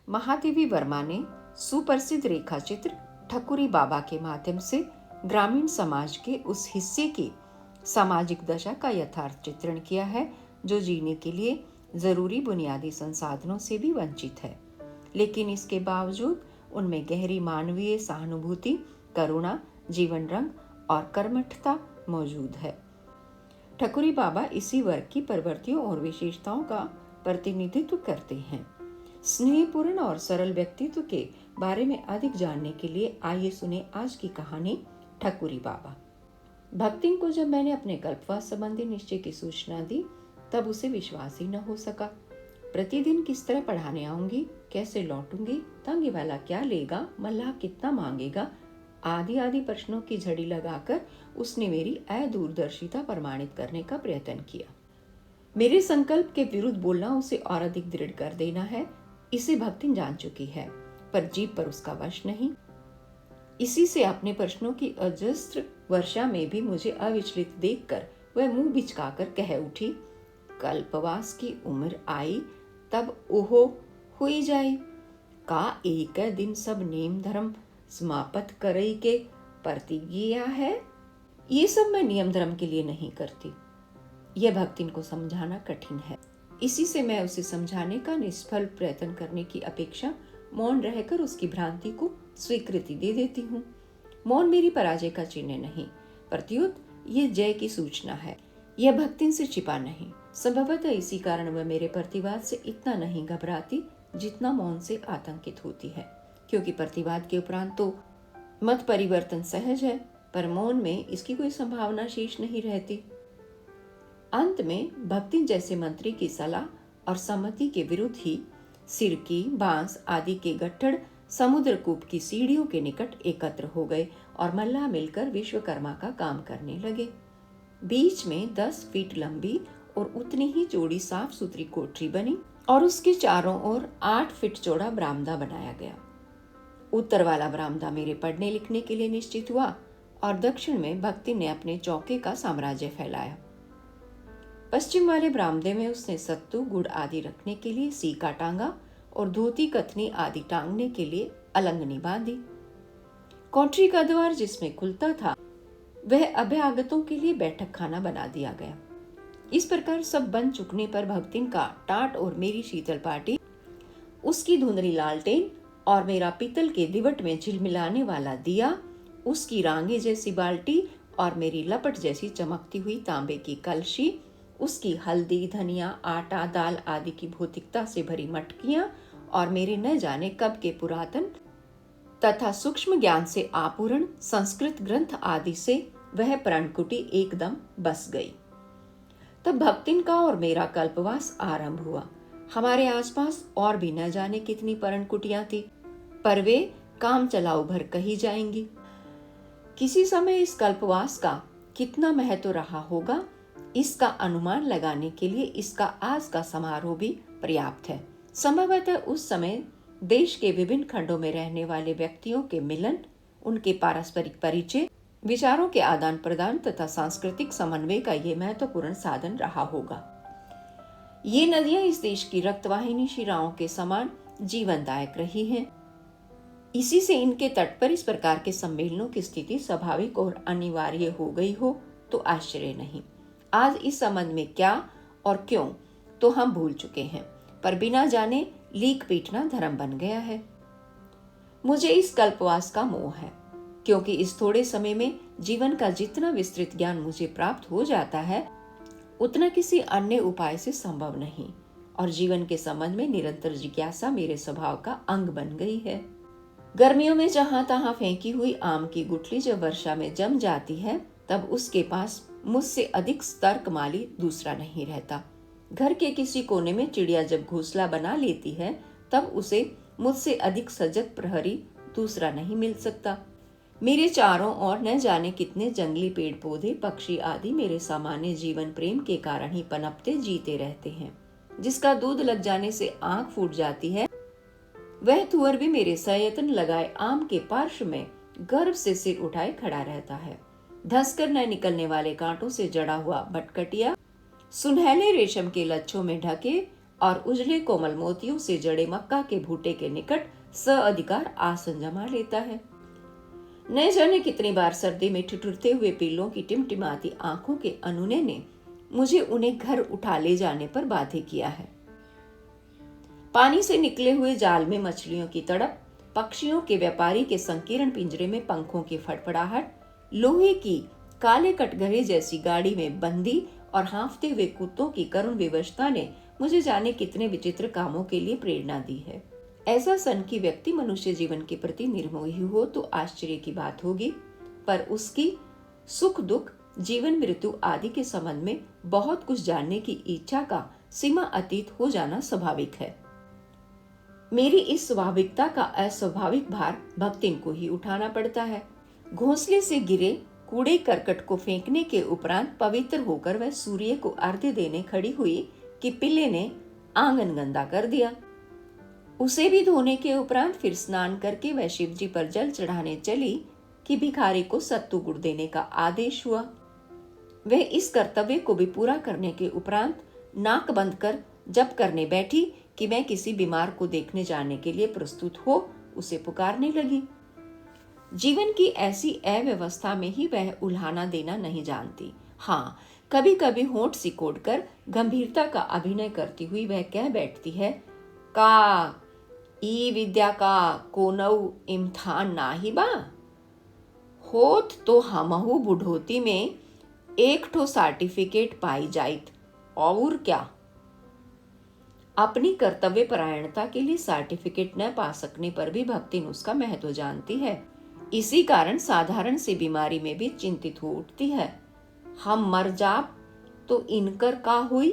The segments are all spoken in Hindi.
महादेवी वर्मा ने सुप्रसिद्ध रेखाचित्र ठकुरी बाबा के माध्यम से ग्रामीण समाज के उस हिस्से की सामाजिक दशा का यथार्थ चित्रण किया है जो जीने के लिए जरूरी बुनियादी संसाधनों से भी वंचित है, लेकिन इसके बावजूद उनमें गहरी मानवीय सहानुभूति, करुणा, जीवन रंग और कर्मठता मौजूद है। ठकुरी बाबा इसी वर्ग की प्रवृत्तियों और विशेषताओं का प्रतिनिधित्व करते हैं। स्नेहपूर्ण और सरल व्यक्तित्व के बारे में अधिक जानने के लिए आइए सुने आज की कहानी ठकुरी बाबा। भक्तिन को जब मैंने अपने कल्पवास संबंधी निश्चय की सूचना दी तब उसे विश्वास ही न हो सका। प्रतिदिन किस तरह पढ़ाने आऊंगी, कैसे लौटूंगी, तांगे वाला क्या लेगा, मल्लाह कितना मांगेगा, आदि आदि प्रश्नों की झड़ी लगाकर उसने मेरी अदूरदर्शिता प्रमाणित करने का प्रयत्न किया। मेरे संकल्प के विरुद्ध बोलना उसे और अधिक दृढ़ कर देना है, इसे भक्तिन जान चुकी है, पर जीभ पर उसका वश नहीं। इसी से अपने प्रश्नों की अजस्त्र वर्षा में भी मुझे अविचलित देखकर वह मुंह बिचकाकर कह उठी, कल्पवास की उम्र आई तब ओहो हुई जाई, का एक दिन सब नेम धर्म समाप्त करई के प्रतिज्ञा है। ये सब मैं नियम धर्म के लिए नहीं करती। यह भक्तिन को समझाना कठिन है, इसी से मैं उसे समझाने का निष्फल प्रयत्न करने की अपेक्षा मौन रहकर उसकी भ्रांति को स्वीकृति दे देती हूँ। मौन मेरी पराजय का चिन्ह नहीं, प्रत्युत ये जय की सूचना है। यह भक्तिन से छिपा नहीं। संभवतः इसी कारण वह मेरे प्रतिवाद से इतना नहीं घबराती जितना मौन से आतंकित होती है, क्योंकि प्रतिवाद के उपरांत तो मत परिवर्तन सहज है, पर मौन में इसकी कोई संभावना शेष नहीं रहती। अंत में भक्तिन जैसे मंत्री की सलाह और सम्मति के विरुद्ध ही सिरकी, बांस आदि के गट्ठड़ समुद्रकूप की सीढ़ियों के निकट एकत्र हो गए और मल्लाह मिलकर विश्वकर्मा का काम करने लगे। बीच में 10 फीट लंबी और उतनी ही चौड़ी साफ सुथरी कोठरी बनी और उसके चारों ओर 8 फीट चौड़ा बरामदा बनाया गया। उत्तर वाला बरामदा मेरे पढ़ने लिखने के लिए निश्चित हुआ और दक्षिण में भक्ति ने अपने चौके का साम्राज्य फैलाया। पश्चिम वाले बरामदे में उसने सत्तू, गुड़ आदि रखने के लिए सीका टांगा और धोती, कथनी आदि टांगने के लिए अलंगनी बांधी। कोठरी का द्वार जिसमें खुलता था वह अभ्यागतों के लिए बैठक खाना बना दिया गया। इस प्रकार सब बन चुकने पर भक्तिन का टाट और मेरी शीतल पाटी, उसकी धुंधली लालटेन और मेरा पीतल के दिवट में झिलमिलाने वाला दिया, उसकी रांगे जैसी बाल्टी और मेरी लपट जैसी चमकती हुई तांबे की कलशी, उसकी हल्दी, धनिया, आटा, दाल आदि की भौतिकता से भरी मटकियां और मेरे न जाने कब के पुरातन तथा सूक्ष्म ज्ञान से आपूर्ण संस्कृत ग्रंथ आदि से वह प्रणकुटी एकदम बस गई। तब भक्तिन का और मेरा कल्पवास आरंभ हुआ। हमारे आसपास और भी न जाने कितनी पर्णकुटियां थी, पर वे काम चलाऊ भर कही जाएंगी। किसी समय इस कल्पवास का कितना महत्व रहा होगा, इसका अनुमान लगाने के लिए इसका आज का समारोह भी पर्याप्त है। संभवतः उस समय देश के विभिन्न खंडों में रहने वाले व्यक्तियों के मिलन, उनके पारस्परिक परिचय, विचारों के आदान प्रदान तथा सांस्कृतिक समन्वय का ये महत्वपूर्ण साधन रहा होगा। ये नदियां इस देश की रक्तवाहिनी शिराओं के समान जीवनदायक रही हैं। इसी से इनके तट पर इस प्रकार के सम्मेलनों की स्थिति स्वाभाविक और अनिवार्य हो गई हो तो आश्चर्य नहीं। आज इस संबंध में क्या और क्यों तो हम भूल चुके हैं, पर बिना जाने लीक पीटना धर्म बन गया है। मुझे इस कल्पवास का मोह है, क्योंकि इस थोड़े समय में जीवन का जितना विस्तृत ज्ञान मुझे प्राप्त हो जाता है उतना किसी अन्य उपाय से संभव नहीं, और जीवन के संबंध में निरंतर जिज्ञासा मेरे स्वभाव का अंग बन गई है। गर्मियों में जहां तहां फेंकी हुई आम की गुठली जब वर्षा में जम जाती है तब उसके पास मुझसे अधिक तर्कमाली दूसरा नहीं रहता। घर के किसी कोने में चिड़िया जब घोंसला बना लेती है तब उसे मुझसे अधिक सजग प्रहरी दूसरा नहीं मिल सकता। मेरे चारों ओर न जाने कितने जंगली पेड़ पौधे, पक्षी आदि मेरे सामान्य जीवन प्रेम के कारण ही पनपते जीते रहते हैं। जिसका दूध लग जाने से आंख फूट जाती है वह तुअर भी मेरे सयत्न लगाए आम के पार्श्व में गर्व से सिर उठाए खड़ा रहता है। धंसकर न निकलने वाले कांटों से जड़ा हुआ भटकटिया सुनहले रेशम के लच्छों में ढके और उजले कोमल मोतियों से जड़े मक्का के भूटे के निकट सअधिकार आसन जमा लेता है। न जाने कितनी बार सर्दी में ठिठुरते हुए पिल्लों की टिमटिमाती आंखों के अनूने ने मुझे उन्हें घर उठा ले जाने पर बाध्य किया है। पानी से निकले हुए जाल में मछलियों की तड़प, पक्षियों के व्यापारी के संकीर्ण पिंजरे में पंखों की फड़फड़ाहट, लोहे की काले कटघरे जैसी गाड़ी में बंदी और हाँफते हुए कुत्तों की करुण विवशता ने मुझे जाने कितने विचित्र कामों के लिए प्रेरणा दी है। ऐसा सनकी व्यक्ति मनुष्य जीवन के प्रति निर्मोही हो तो आश्चर्य की बात होगी, पर उसकी सुख दुख, जीवन मृत्यु आदि के संबंध में बहुत कुछ जानने की इच्छा का सीमा अतीत हो जाना स्वाभाविक है। मेरी इस स्वाभाविकता का अस्वाभाविक भार भक्तिन को ही उठाना पड़ता है। घोंसले से गिरे कूड़े करकट को फेंकने के उपरांत पवित्र होकर वह सूर्य को अर्घ्य देने खड़ी हुई कि पिल्ले ने आंगन गंदा कर दिया। उसे भी धोने के उपरांत फिर स्नान करके वह शिवजी पर जल चढ़ाने चली कि भिखारी को सत्तू गुड़ देने का आदेश हुआ। वह इस कर्तव्य को भी पूरा करने के उपरांत नाक बंद कर जप करने बैठी कि मैं किसी बीमार को देखने जाने के लिए प्रस्तुत हो उसे पुकारने लगी। जीवन की ऐसी अव्यवस्था में ही वह उल्हाना देना नहीं जानती। हाँ, कभी कभी होंठ सिकोड़ कर गंभीरता का अभिनय करती हुई वह कह बैठती है, का ई विद्या का कोनऊ इम्तिहान ना ही बा, होत तो हमहू बुढ़ोती में एक ठो सर्टिफिकेट पाई जाइत, और क्या। अपनी कर्तव्य परायणता के लिए सर्टिफिकेट न पा सकने पर भी भक्तिन उसका महत्व जानती है। इसी कारण साधारण सी बीमारी में भी चिंतित हो उठती है। हम मर जाप तो इनकर का हुई,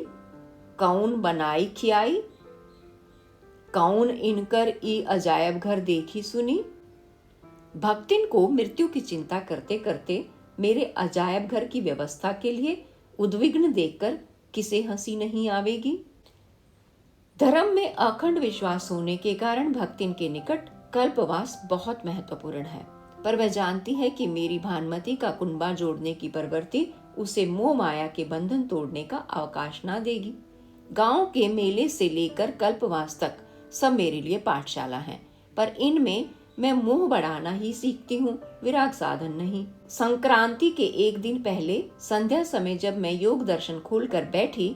कौन बनाई खियाई, कौन इनकर ई अजायब घर देखी सुनी। भक्तिन को मृत्यु की चिंता करते करते मेरे अजायब घर की व्यवस्था के लिए उद्विग्न देखकर किसे हंसी नहीं आवेगी। धर्म में अखंड विश्वास होने के कारण भक्तिन के निकट कल्पवास बहुत महत्वपूर्ण है, पर वह जानती है कि मेरी भानुमति का कुंबा जोड़ने की प्रवृत्ति उसे मोह माया के बंधन तोड़ने का अवकाश ना देगी। गांव के मेले से लेकर कल्पवास तक सब मेरे लिए पाठशाला है, पर इनमें मैं मोह बढ़ाना ही सीखती हूँ, विराग साधन नहीं। संक्रांति के एक दिन पहले संध्या समय जब मैं योग दर्शन खोलकर बैठी,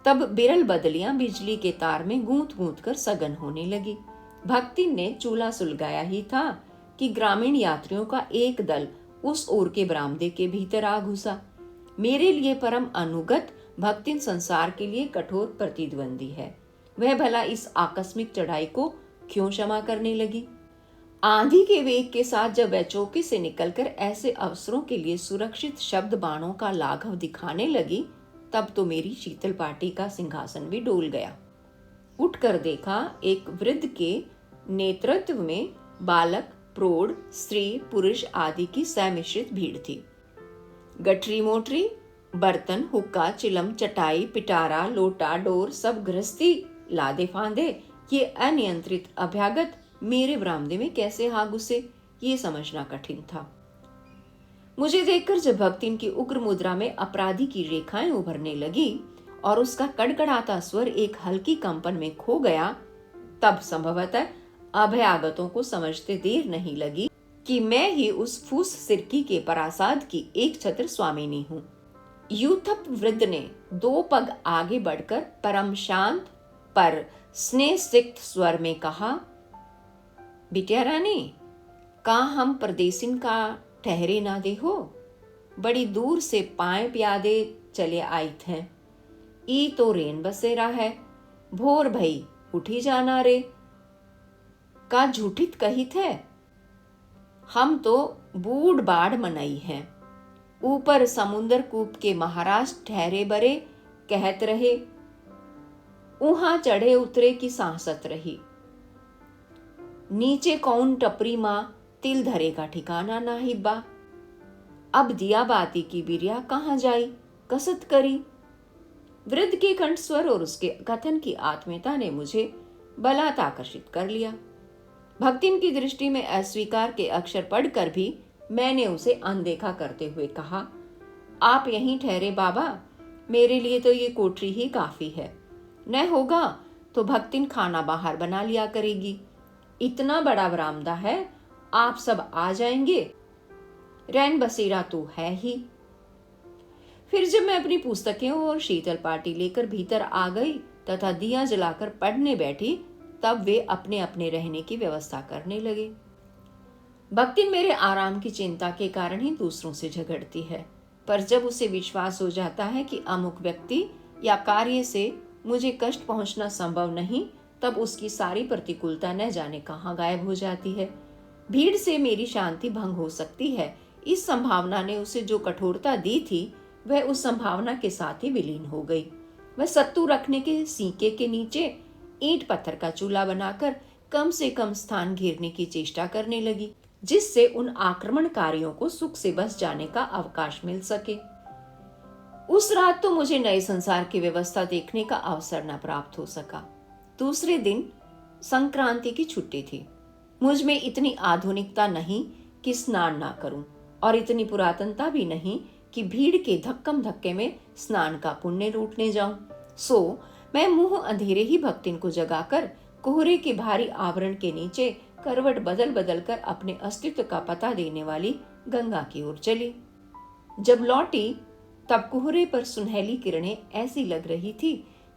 तब बिरल बदलियां बिजली के तार में गूंथ गूंथ कर सघन होने लगी। भक्ति ने चूल्हा सुलगाया ही था कि ग्रामीण यात्रियों का एक दल उस ओर के बरामदे के भीतर आ घुसा। मेरे लिए परम अनुगत भक्तिन संसार के लिए कठोर प्रतिद्वंदी है। वह भला इस आकस्मिक चढ़ाई को क्यों क्षमा करने लगी। आंधी के वेग के साथ जब वह चौके से निकलकर ऐसे अवसरों के लिए सुरक्षित शब्द बाणों का लाघव दिखाने लगी, तब तो मेरी शीतल पाटी का सिंहासन भी डोल गया। उठकर देखा, एक वृद्ध के नेतृत्व में बालक, प्रौढ़, स्त्री, पुरुष आदि की सम्मिश्रित भीड़ थी। गठरी मोटरी, बर्तन, हुक्का, चिलम, चटाई, पिटारा, लोटा, डोर सब गृहस्थी लादे फांदे ये अनियंत्रित अभ्यागत मेरे बरामदे में कैसे हा घुसे, ये समझना कठिन था। मुझे देखकर जब भक्तिन की उग्र मुद्रा में अपराधी की रेखाएं उभरने लगी और उसका कड़कड़ाता स्वर एक हल्की कंपन में खो गया, तब संभवतः अभयागतों को समझते देर नहीं लगी कि मैं ही उस फूस सिरकी के परासाद की एक छत्र स्वामिनी हूँ। यूथप वृद्ध ने दो पग आगे बढ़कर परम शांत पर स्नेह सिक्त स्वर में कहा, बिटिया रानी, का हम परदेसिन का ठहरे ना दे हो, बड़ी दूर से पाए प्यादे चले आई थे। ई तो रेन बसेरा है, भोर भई उठी जाना रे, का झूठित कही थे। हम तो बूढ़ बाढ़ मनई हैं, ऊपर समुंदर कूप के महाराज ठहरे बरे कहत रहे, उहां चढ़े उतरे की सांसत रही। नीचे कौन टपरी माँ तिल धरे का ठिकाना ना ही बा। अब दिया बाती की बिरिया कहाँ जाई, कसत करी। वृद्ध के कंठ स्वर और उसके कथन की आत्मीयता ने मुझे बलात् आकर्षित कर लिया। भक्तिन की दृष्टि में अस्वीकार के अक्षर पढ़कर भी मैंने उसे अनदेखा करते हुए कहा, आप यहीं ठहरे बाबा, मेरे लिए तो ये कोठरी ही काफी है। न होगा तो भक्तिन खाना बाहर बना लिया करेगी। इतना बड़ा बरामदा है, आप सब आ जाएंगे, रैन बसेरा तो है ही। फिर जब मैं अपनी पुस्तकें और शीतल पार्टी लेकर भीतर आ गई तथा दिया जलाकर पढ़ने बैठी, तब वे अपने अपने रहने की व्यवस्था करने लगे। भक्तिन मेरे आराम की चिंता के कारण ही दूसरों से झगड़ती है, पर जब उसे विश्वास हो जाता है कि अमुक व्यक्ति या कार्य से मुझे कष्ट पहुंचना संभव नहीं, तब उसकी सारी प्रतिकूलता न जाने कहां गायब हो जाती है। भीड़ से मेरी शांति भंग हो सकती है, इस संभावना ने उसे जो कठोरता दी थी वह उस संभावना के साथ ही विलीन हो गई। वह सत्तू रखने के सीके के नीचे ईंट पत्थर का चूल्हा बनाकर कम से कम स्थान घेरने की चेष्टा करने लगी, जिससे उन आक्रमणकारियों को सुख से बस जाने का अवकाश मिल सके। उस रात तो मुझे नए संसार की व्यवस्था देखने का अवसर न प्राप्त हो सका। दूसरे दिन संक्रांति की छुट्टी थी। मुझ में इतनी आधुनिकता नहीं कि स्नान ना करूं, और इतनी पुरातनता भी नहीं कि भीड़ के धक्कम धक्के में स्नान का पुण्य लूटने जाऊं। सो मैं मुंह अंधेरे ही भक्तिन को जगाकर कोहरे के भारी आवरण के नीचे करवट बदल बदल कर अपने अस्तित्व का पता देने वाली गंगा की ओर चली। जब लौटी तब कोहरे पर सुनहली किरणें ऐसी लग रही थी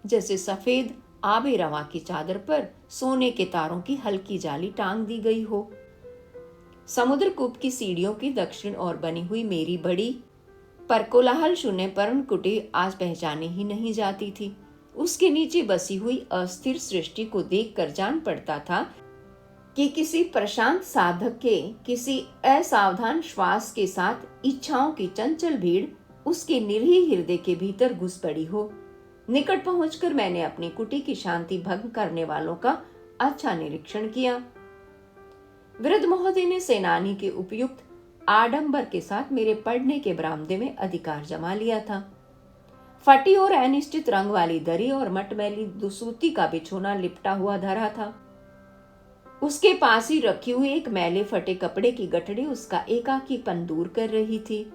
जैसे सफेद आबे रवा की चादर पर सोने के तारों की हल्की जाली टांग दी गई हो। समुद्र कूप की सीढ़ियों की दक्षिण ओर बनी हुई मेरी बड़ी पर कोलाहल शून्य पर्ण कुटीर आज पहचानी ही नहीं जाती थी। उसके नीचे बसी हुई अस्थिर सृष्टि को देखकर जान पड़ता था कि किसी प्रशांत साधक के किसी असावधान श्वास के साथ इच्छाओं की चंचल भीड़ उसके निरीह हृदय के भीतर घुस पड़ी हो। निकट पहुंचकर मैंने अपनी कुटी की शांति भंग करने वालों का अच्छा निरीक्षण किया। वृद्ध महोदय ने सेनानी के उपयुक्त आडंबर के साथ मेरे पढ़ने के बरामदे में अधिकार जमा लिया था। फटी और अनिश्चित रंग वाली दरी और मटमैली दुसूती का बिछोना लिपटा हुआ धरा था। उसके पास ही रखी हुई एक मैले फटे कपड़े की गठड़ी उसका एकाकीपन दूर कर रही थी।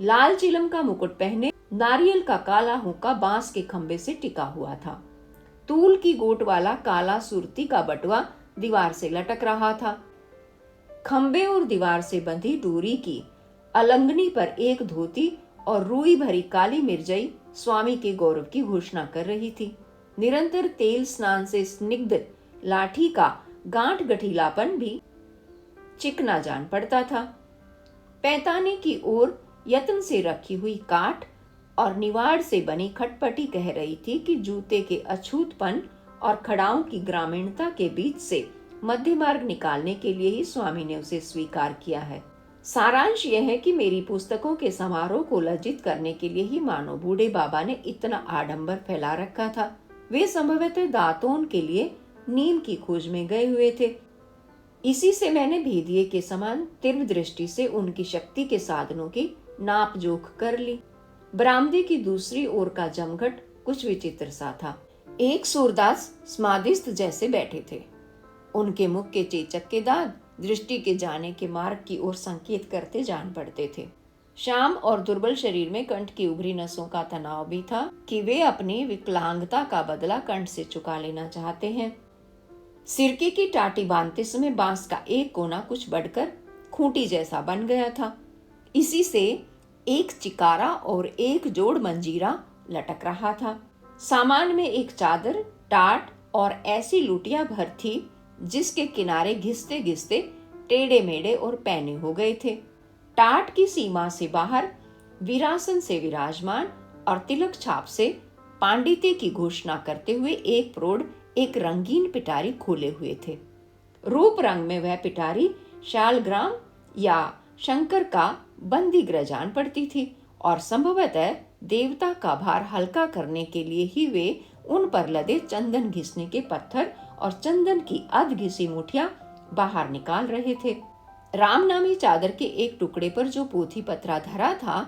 लाल चिलम का मुकुट पहने नारियल का काला हुक्का बांस के खंबे से टिका हुआ था। तूल की गोट वाला काला सुरती का बटुआ दीवार से लटक रहा था। खंबे और दीवार से बंधी डोरी की अलंगनी पर एक धोती और रुई भरी काली मिर्जई स्वामी के गौरव की घोषणा कर रही थी। निरंतर तेल स्नान से स्निग्ध लाठी का गांठ गठीलापन भी चिकना जान पड़ता था। पैताने की ओर यत्न से रखी हुई काठ और निवाड़ से बनी खटपटी कह रही थी कि जूते के अछूतपन और खड़ाओं की ग्रामीणता के बीच से मध्य मार्ग निकालने के लिए ही स्वामी ने उसे स्वीकार किया है। सारांश यह है कि मेरी पुस्तकों के समारोह को लज्जित करने के लिए ही मानो बूढ़े बाबा ने इतना आडंबर फैला रखा था। वे संभवतः दातोन के लिए नीम की खोज में गए हुए थे। इसी से मैंने भेदिए के समान तीव्र दृष्टि से उनकी शक्ति के साधनों की नाप जोख कर ली। बरामदे की दूसरी ओर का जमघट कुछ विचित्र सा था। एक सूरदास समाधिस्थ जैसे बैठे थे। उनके मुख के चेचक के दाग दृष्टि के जाने के मार्ग की ओर संकेत करते जान पड़ते थे। शाम और दुर्बल शरीर में कंठ की उभरी नसों का तनाव भी था कि वे अपनी विकलांगता का बदला कंठ से चुका लेना चाहते हैं। सिरके की टाटी बांधते समय बांस का एक कोना कुछ बढ़कर खूंटी जैसा बन गया था। इसी से एक चिकारा और एक जोड़ मंजीरा लटक रहा था। सामान में एक चादर, टाट और ऐसी लुटिया भर थी जिसके किनारे घिसते घिसते टेढ़े मेढ़े और पैने हो गए थे। टाट की सीमा से बाहर वीरासन से विराजमान और तिलक छाप से पांडित्य की घोषणा करते हुए एक प्रौढ़ एक रंगीन पिटारी खोले हुए थे। रूप रंग में वह पिटारी शालग्राम या शंकर का बंदी गृह जान पड़ती थी और संभवतः देवता का भार हल्का करने के लिए ही वे उन पर लदे चंदन घिसने के पत्थर और चंदन की अध घिसी मुठिया बाहर निकाल रहे थे। राम नामी चादर के एक टुकड़े पर जो पोथी पत्रा धरा था,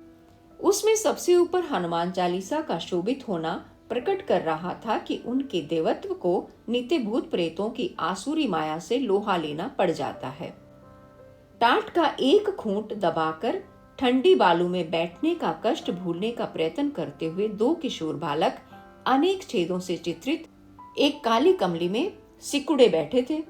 उसमें सबसे ऊपर हनुमान चालीसा का शोभित होना प्रकट कर रहा था कि उनके देवत्व को नित्य भूत प्रेतों की आसुरी माया से लोहा लेना पड़ जाता है। टाट का एक खूंट दबाकर ठंडी बालू में बैठने का कष्ट भूलने का प्रयत्न करते हुए दो किशोर बालक अनेक छेदों से चित्रित एक काली कमली में सिकुड़े बैठे थे।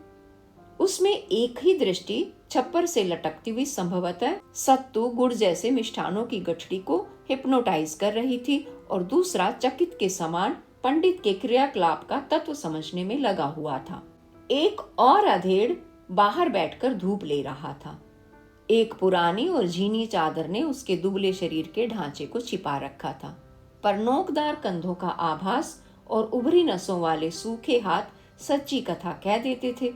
उसमें एक ही दृष्टि छप्पर से लटकती हुई संभवतः सत्तू गुड़ जैसे मिष्ठानों की गठरी को हिप्नोटाइज कर रही थी और दूसरा चकित के समान पंडित के क्रियाकलाप का तत्व समझने में लगा हुआ था। एक और अधेड़ बाहर बैठकर धूप ले रहा था। एक पुरानी और झीनी चादर ने उसके दुबले शरीर के ढांचे को छिपा रखा था, पर नोकदार कंधों का आभास और उभरी नसों वाले सूखे हाथ सच्ची कथा कह देते थे।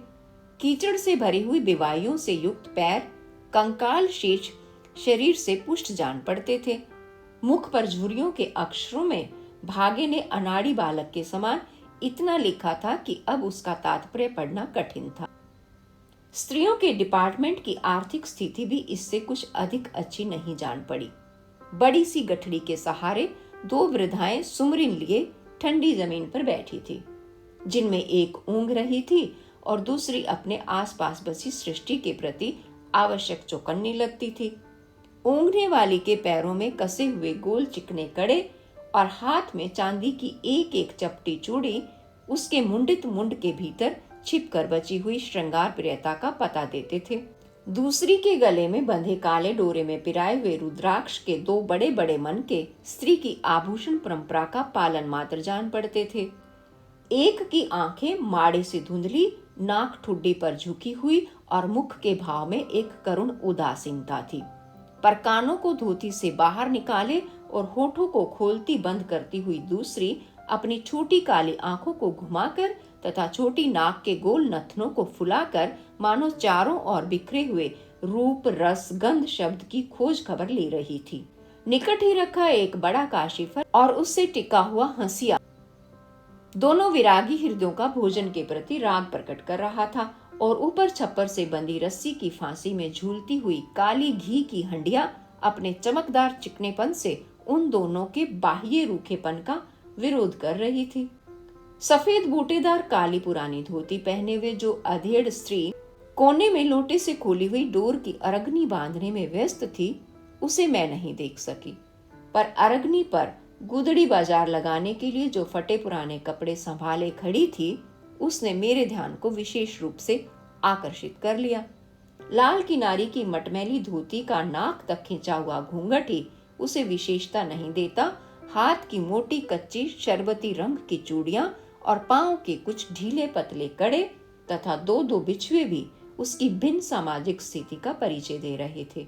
कीचड़ से भरी हुई बिवाइयों से युक्त पैर कंकाल शेष शरीर से पुष्ट जान पड़ते थे। मुख पर झुर्रियों के अक्षरों में भागे ने अनाड़ी बालक के समान इतना लिखा था कि अब उसका तात्पर्य पढ़ना कठिन था। स्त्रियों के डिपार्टमेंट की आर्थिक स्थिति भी इससे कुछ अधिक अच्छी नहीं जान पड़ी। बड़ी सी गठड़ी के सहारे दो वृद्धाएं सुमरिन लिए ठंडी जमीन पर बैठी थी, जिनमें एक ऊँघ रही थी और दूसरी अपने आसपास बसी सृष्टि के प्रति आवश्यक चौकन्नी लगती थी। ऊँघने वाली के पैरों में कसे हुए गोल चिकने कड़े और हाथ में चांदी की एक एक चपटी चूड़ी उसके मुंडित मुंड के भीतर छिपकर बची हुई श्रृंगार प्रियता का पता देते थे। दूसरी के गले में बंधे काले डोरे में पिराए हुए रुद्राक्ष के दो बड़े बड़े मन के स्त्री की आभूषण परंपरा का पालन मात्र जान पड़ते थे। एक की आंखें माड़े से धुंधली, नाक ठुड्डी पर झुकी हुई और मुख के भाव में एक करुण उदासीनता थी, पर कानों को धोती से बाहर निकाले और होठों को खोलती बंद करती हुई दूसरी अपनी छोटी काली आंखों को घुमाकर तथा छोटी नाक के गोल नथनों को फुलाकर मानो चारों ओर बिखरे हुए रूप रस गंध शब्द की खोज खबर ले रही थी। निकट ही रखा एक बड़ा काशीफल और उससे टिका हुआ हंसिया दोनों विरागी हृदयों का भोजन के प्रति राग प्रकट कर रहा था, और ऊपर छप्पर से बंधी रस्सी की फांसी में झूलती हुई काली घी की हंडिया अपने चमकदार चिकनेपन से उन दोनों के बाह्य रूखेपन का विरोध कर रही थी। सफेद बूटेदार काली पुरानी धोती पहने हुए जो अधेड़ स्त्री कोने में लोटे से खोली हुई डोर की अरगनी बांधने में व्यस्त थी, उसे मैं नहीं देख सकी, पर अरगनी पर गुदड़ी बाजार लगाने के लिए जो फटे पुराने कपड़े संभाले खड़ी थी, उसने मेरे ध्यान को विशेष रूप से आकर्षित कर लिया। लाल किनारी की मटमैली धोती का नाक तक खिंचा हुआ घूंघट ही उसे विशेषता नहीं देता, हाथ की मोटी कच्ची शरबती रंग की चूड़ियां और पांव के कुछ ढीले पतले कड़े तथा दो दो बिछुए भी उसकी भिन्न सामाजिक स्थिति का परिचय दे रहे थे।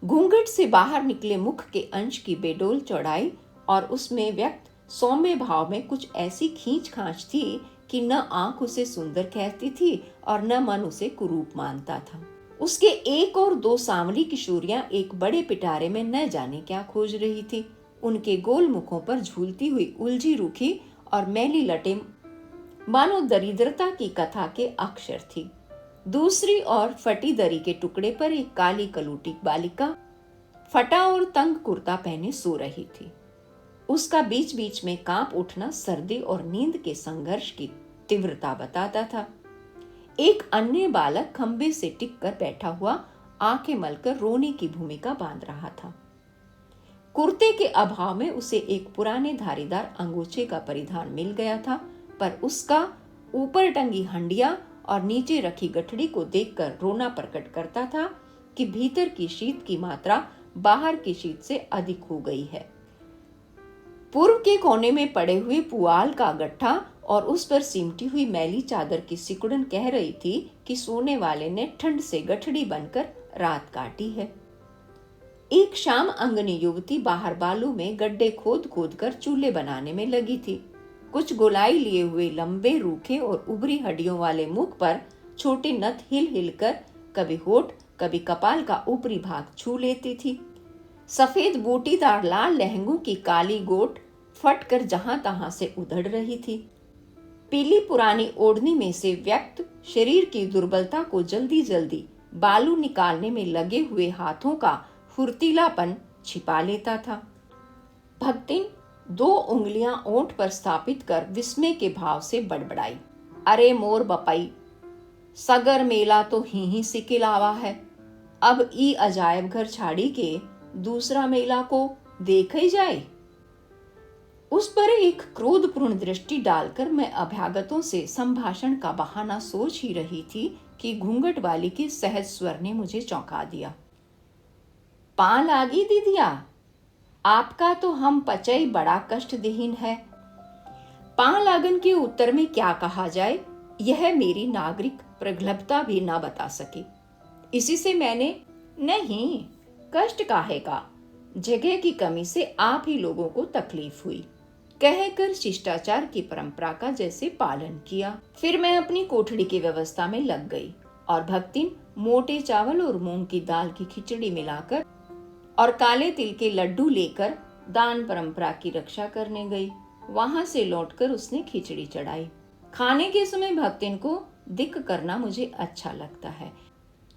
घूंघट से बाहर निकले मुख के अंश की बेडोल चौड़ाई और उसमें व्यक्त सौम्य भाव में कुछ ऐसी खींच खांच थी कि न आंख उसे सुंदर कहती थी और न मन उसे कुरूप मानता था। उसके एक और दो सांवली किशोरियां एक बड़े पिटारे में न जाने क्या खोज रही थी। उनके गोल मुखों पर झूलती हुई उलझी रूखी और मैली लटें मानो दरिद्रता की कथा के अक्षर थी। दूसरी ओर फटी दरी के टुकड़े पर एक काली कलूटी बालिका फटा और तंग कुर्ता पहने सो रही थी। उसका बीच बीच में कांप उठना सर्दी और नींद के संघर्ष की तीव्रता बताता था। एक अन्य बालक खंबे से टिक कर बैठा हुआ आंखें मलकर रोने की भूमिका बांध रहा था। कुर्ते के अभाव में उसे एक पुराने धारीदार अंगोछे का परिधान मिल गया था, पर उसका ऊपर टंगी हंडिया और नीचे रखी गठड़ी को देखकर रोना प्रकट करता था कि भीतर की शीत की मात्रा बाहर की शीत से अधिक हो गई है। पूर्व के कोने में पड़े हुए पुआल का गट्ठा और उस पर सिमटी हुई मैली चादर की सिकुड़न कह रही थी कि सोने वाले ने ठंड से गठड़ी बनकर रात काटी है। एक शाम अंगनी युवती बाहर बालू में गड्ढे खोद खोद कर चूल्हे बनाने में लगी थी। कुछ गोलाई लिए हुए लंबे रूखे और उभरी हड्डियों वाले मुख पर छोटे नथ हिल हिल कर कभी होठ कभी कपाल का ऊपरी भाग छू लेती थी। सफेद बूटीदार लाल लहंगों की काली गोट फट कर जहां तहां से उधड़ रही थी। पीली पुरानी ओढ़नी में से व्यक्त शरीर की दुर्बलता को जल्दी जल्दी बालू निकालने में लगे हुए हाथों का फुर्तीलापन छिपा लेता था। भक्तिन दो उंगलियां ओंठ पर स्थापित कर विस्मय के भाव से बड़बड़ाई, अरे मोर बपई, सगर मेला तो ही सिकिल आवा है। अब ई अजायब घर छाड़ी के दूसरा मेला को देख ही जाए। उस पर एक क्रोधपूर्ण दृष्टि डालकर मैं अभ्यागतों से संभाषण का बहाना सोच ही रही थी कि घूंघट वाली के सहज स्वर ने मुझे चौंका दिया। पां लागी दीदिया, आपका तो हम पचई बड़ा कष्टदेहीन है। पां लागन के उत्तर में क्या कहा जाए, यह मेरी नागरिक प्रगल्भता भी ना बता सकी। इसी से मैंने नहीं, कष्ट काहे का, जगह की कमी से आप ही लोगों को तकलीफ हुई, कहकर शिष्टाचार की परंपरा का जैसे पालन किया। फिर मैं अपनी कोठड़ी की व्यवस्था में लग गई और भक्तिन मोटे चावल और मूंग की दाल की खिचड़ी मिलाकर और काले तिल के लड्डू लेकर दान परंपरा की रक्षा करने गई। वहां से लौटकर उसने खिचड़ी चढ़ाई। खाने के समय भक्तिन को दिक्क करना मुझे अच्छा लगता है,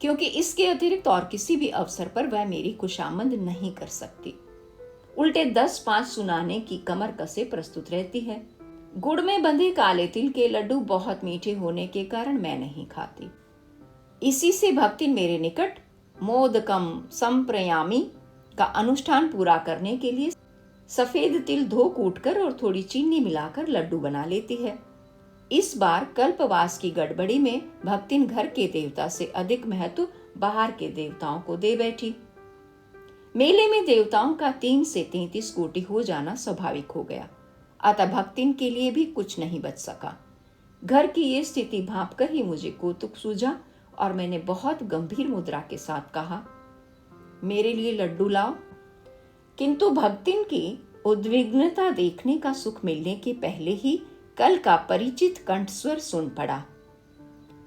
क्योंकि इसके अतिरिक्त और किसी भी अवसर पर वह मेरी खुशामद नहीं कर सकती। उल्टे 10-5 सुनाने की कमर कसे प्रस्तुत रहती है। गुड़ में बंधे काले तिल के लड्डू बहुत मीठे होने के कारण मैं नहीं खाती। इसी से भक्तिन मेरे निकट मोदकम संप्रयामी का अनुष्ठान पूरा करने के लिए सफेद तिल धो कूटकर और थोड़ी चीनी मिलाकर लड्डू बना लेती है। इस बार कल्पवास की गड़बड़ी में भक्तिन घर के देवता से अधिक महत्व बाहर के देवताओं को दे बैठी। मेले में देवताओं का 3 से 33 कोटि हो जाना स्वाभाविक हो गया, अतः भक्तिन के लिए भी कुछ नहीं बच सका। घर की ये स्थिति भांपकर ही मुझे कौतुक सूझा और मैंने बहुत गंभीर मुद्रा के साथ कहा, मेरे लिए लड्डू लाओ। किंतु भक्तिन की उद्विग्नता देखने का सुख मिलने के पहले ही कल का परिचित कंठस्वर सुन पड़ा।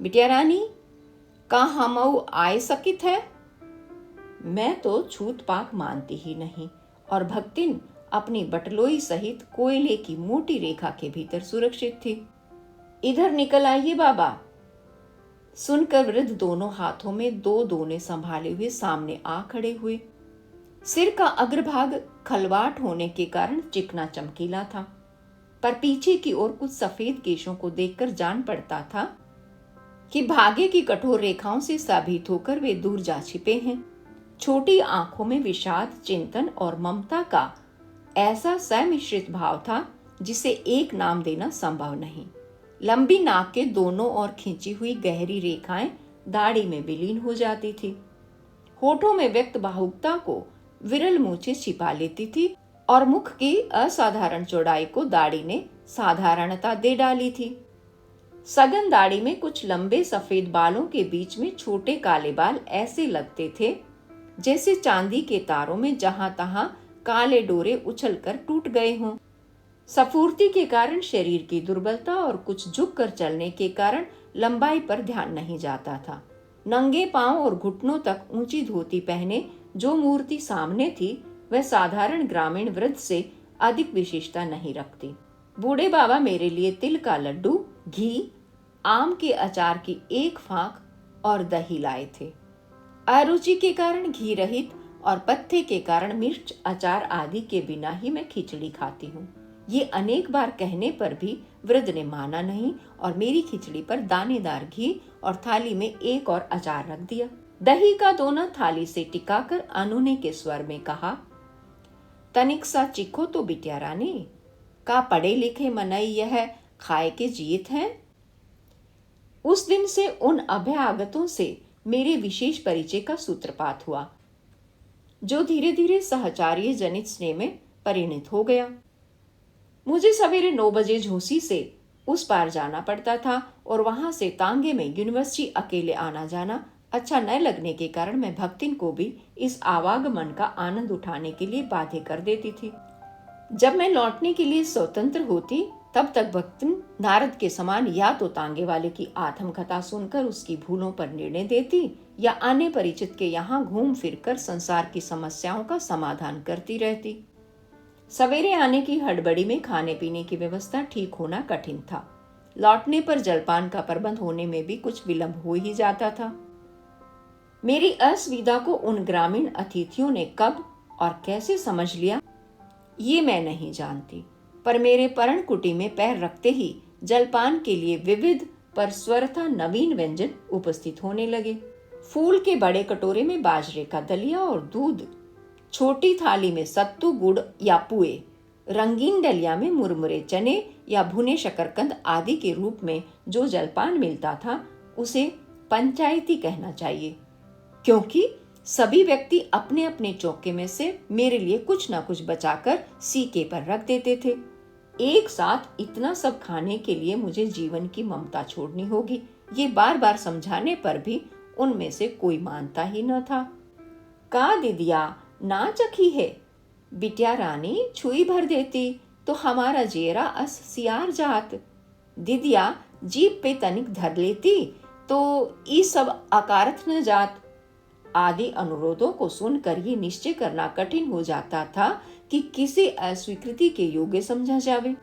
बिटिया रानी, का हमऊ आए सकित है? मैं तो छूत पाक मानती ही नहीं और भक्तिन अपनी बटलोई सहित कोयले की मोटी रेखा के भीतर सुरक्षित थी। इधर निकल आइए बाबा। सुनकर वृद्ध दोनों हाथों में 2 दोने संभाले हुए सामने आ खड़े हुए। सिर का अग्रभाग खलवाट होने के कारण चिकना चमकीला था, पर पीछे की ओर कुछ सफेद केशों को देखकर जान पड़ता था कि भाग्य की कठोर रेखाओं से साबित होकर वे दूर जा छिपे हैं। छोटी आंखों में विषाद, चिंतन और ममता का ऐसा सम्मिश्रित भाव था जिसे एक नाम देना संभव नहीं। लंबी नाक के दोनों ओर खींची हुई गहरी रेखाएं दाढ़ी में विलीन हो जाती थी। होठों में व्यक्त भावुकता को विरल मूछें छिपा लेती थी और मुख की असाधारण चौड़ाई को दाढ़ी ने साधारणता दे डाली थी। सघन दाढ़ी में कुछ लंबे सफेद बालों के बीच में छोटे काले बाल ऐसे लगते थे जैसे चांदी के तारों में जहां तहां काले डोरे उछलकर टूट गए हों। सफूर्ती के कारण शरीर की दुर्बलता और कुछ झुककर चलने के कारण लंबाई पर ध्यान नहीं जाता था। नंगे पांव और घुटनों तक ऊंची धोती पहने जो मूर्ति सामने थी वह साधारण ग्रामीण वृद्ध से अधिक विशेषता नहीं रखती। बूढ़े बाबा मेरे लिए तिल का लड्डू, घी, आम के अचार की 1 फांक और दही लाए थे। अरुचि के कारण घी रहित और पत्थे के कारण मिर्च, अचार आदि के बिना ही मैं खिचड़ी खाती हूँ। ये अनेक बार कहने पर भी वृद्ध ने माना नहीं और मेरी खिचड़ी पर दानेदार घी और थाली में 1 और अचार रख दिया। दही का दोना थाली से टिकाकर अनूने के स्वर में कहा, तनिक सा चिखो तो बिटिया रानी, का पढ़े लिखे मनई यह खाए के जीत हैं। उस दिन से उन अभ्यागतों से मेरे विशेष परिचय का सूत्रपात हुआ, जो धीरे धीरे सहचार्य जनित स्नेह में परिणत हो गया। मुझे सवेरे 9 बजे झूसी से उस पार जाना पड़ता था और वहां से तांगे में यूनिवर्सिटी अकेले आना जाना अच्छा न लगने के कारण मैं भक्तिन को भी इस आवागमन का आनंद उठाने के लिए बाध्य कर देती थी। जब मैं लौटने के लिए स्वतंत्र होती तब तक भक्तिन नारद के समान या तो तांगे वाले की आत्मकथा सुनकर उसकी भूलों पर निर्णय देती या अन्य परिचित के यहाँ घूम फिरकर संसार की समस्याओं का समाधान करती रहती। सवेरे आने की हड़बड़ी में खाने पीने की व्यवस्था ठीक होना कठिन था। लौटने पर जलपान का प्रबंध होने में भी कुछ विलंब हो ही जाता था। मेरी असुविधा को उन ग्रामीण अतिथियों ने कब और कैसे समझ लिया ये मैं नहीं जानती, पर मेरे पर्ण कुटी में पैर रखते ही जलपान के लिए विविध पर स्वरथा नवीन व्यंजन उपस्थित होने लगे। फूल के बड़े कटोरे में बाजरे का दलिया और दूध, छोटी थाली में सत्तू, गुड़ या पुए, रंगीन डलिया में मुरमुरे चने या भुने शकरकंद आदि के रूप में जो जलपान मिलता था उसे पंचायती कहना चाहिए, क्योंकि सभी व्यक्ति अपने अपने चौके में से मेरे लिए कुछ ना कुछ बचाकर सीके पर रख देते थे। एक साथ इतना सब खाने के लिए मुझे जीवन की ममता छोड़नी होगी, ये बार बार समझाने पर भी उनमें से कोई मानता ही न था। का दीदिया ना चखी है, बिटिया रानी छुई भर देती तो हमारा जेरा अस सियार जात। दीदिया जीप पे तनिक धर लेती तो ई सब अकारथ न जात। आदि अनुरोधों को सुनकर ये निश्चय करना कठिन हो जाता था कि किसे अस्वीकृति के योग्य समझा जावे।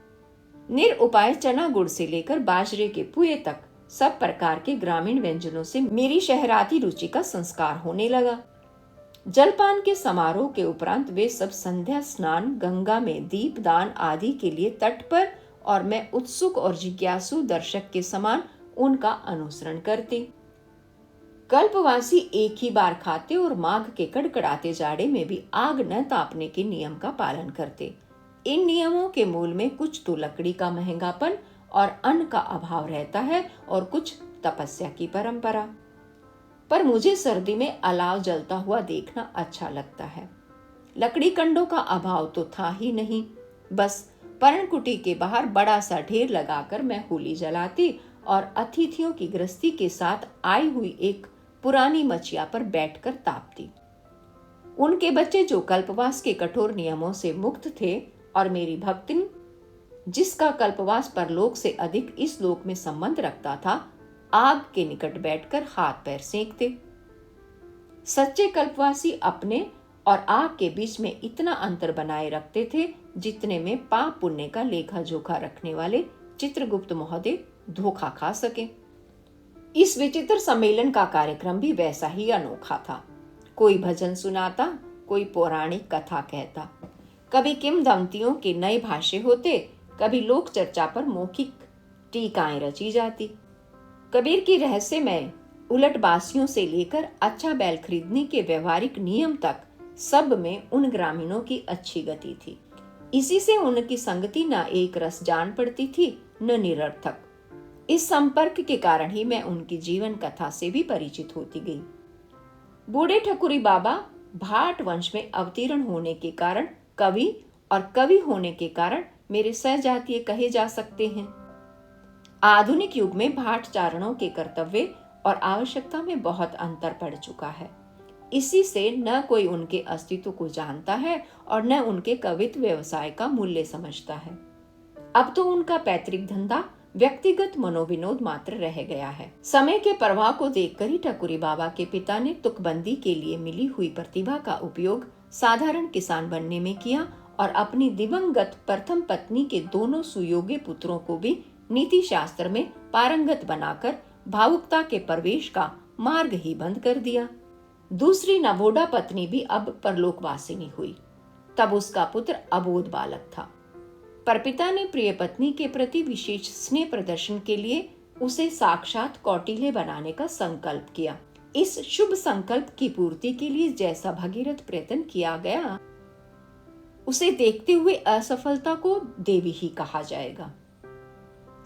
निरुपाय चना गुड़ से लेकर बाजरे के पुए तक सब प्रकार के ग्रामीण व्यंजनों से मेरी शहराती रुचि का संस्कार होने लगा। जलपान के समारोह के उपरांत वे सब संध्या स्नान, गंगा में दीपदान आदि के लिए तट पर, और मैं उत्सुक और जिज्ञासु दर्शक के समान उनका अनुसरण करती। कल्पवासी एक ही बार खाते और माघ के कड़कड़ाते जाड़े में भी आग न तापने के नियम का पालन करते। इन नियमों के मूल में कुछ तो लकड़ी का महंगापन और अन्न का अभाव रहता है और कुछ तपस्या की परंपरा। पर मुझे सर्दी में अलाव जलता हुआ देखना अच्छा लगता है। लकड़ी कंडों का अभाव तो था ही नहीं, बस पर्णकुटी के बाहर बड़ा सा ढेर लगाकर मैं होली जलाती और अतिथियों की गृहस्थी के साथ आई हुई एक पुरानी मचिया पर बैठकर तापती। उनके बच्चे जो कल्पवास के कठोर नियमों से मुक्त थे और मेरी भक्तिन जिसका कल्पवास परलोक से अधिक इस लोक में संबंध रखता था, आग के निकट बैठकर हाथ पैर सेंकते। सच्चे कल्पवासी अपने और आग के बीच में इतना अंतर बनाए रखते थे जितने में पाप पुण्य का लेखा जोखा रखने वाले चित्रगुप्त महोदय धोखा खा सके। इस विचित्र सम्मेलन का कार्यक्रम भी वैसा ही अनोखा था। कोई भजन सुनाता, कोई पौराणिक कथा कहता, कभी किंवदंतियों के नए भाष्य होते, कभी लोक चर्चा पर मौखिक टीकाएं रची जाती। कबीर की रहस्यमय उलटबासियों से लेकर अच्छा बैल खरीदने के व्यवहारिक नियम तक सब में उन ग्रामीणों की अच्छी गति थी। इसी से उनकी संगति न एक रस जान पड़ती थी न निरर्थक। इस संपर्क के कारण ही मैं उनकी जीवन कथा से भी परिचित होती गई। बूढ़े ठकुरी बाबा भाट वंश में अवतीर्ण होने के कारण कवि और कवि होने के कारण मेरे सहजातीय कहे जा सकते हैं। आधुनिक युग में भाट चारणों के कर्तव्य और आवश्यकता में बहुत अंतर पड़ चुका है। इसी से न कोई उनके अस्तित्व को जानता है और न उनके कवित्व व्यवसाय का मूल्य समझता है। अब तो उनका पैतृक धंधा व्यक्तिगत मनोविनोद मात्र रह गया है। समय के प्रवाह को देखकर ही ठकुरी बाबा के पिता ने तुकबंदी के लिए मिली हुई प्रतिभा का उपयोग साधारण किसान बनने में किया और अपनी दिवंगत प्रथम पत्नी के दोनों सुयोग्य पुत्रों को भी नीति शास्त्र में पारंगत बनाकर भावुकता के प्रवेश का मार्ग ही बंद कर दिया। दूसरी नवोढ़ा पत्नी भी अब परलोकवासिनी हुई। तब उसका पुत्र अबोध बालक था, पर पिता ने प्रिय पत्नी के प्रति विशेष स्नेह प्रदर्शन के लिए उसे साक्षात कौटिल्य बनाने का संकल्प किया। इस शुभ संकल्प की पूर्ति के लिए जैसा भगीरथ प्रयत्न किया गया, उसे देखते हुए असफलता को देवी ही कहा जाएगा।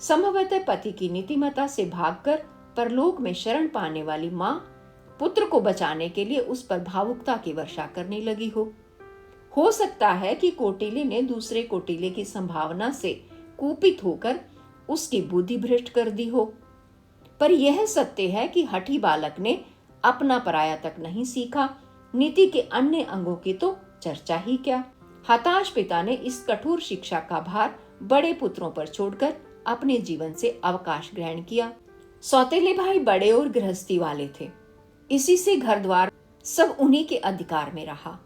संभवतः पति की नीतिमत्ता से भागकर परलोक में शरण पाने वाली माँ पुत्र को बचाने के लिए उस पर भावुकता की वर्षा करने लगी हो सकता है कि कौटिल्य ने दूसरे कौटिल्य की संभावना से कुपित होकर उसकी बुद्धि भ्रष्ट कर दी हो, पर यह सत्य है कि हठी बालक ने अपना पराया तक नहीं सीखा, नीति के अन्य अंगों की तो चर्चा ही क्या। हताश पिता ने इस कठोर शिक्षा का भार बड़े पुत्रों पर छोड़कर अपने जीवन से अवकाश ग्रहण किया। सौतेले भाई बड़े और गृहस्थी वाले थे, इसी से घर द्वार सब उन्हीं के अधिकार में रहा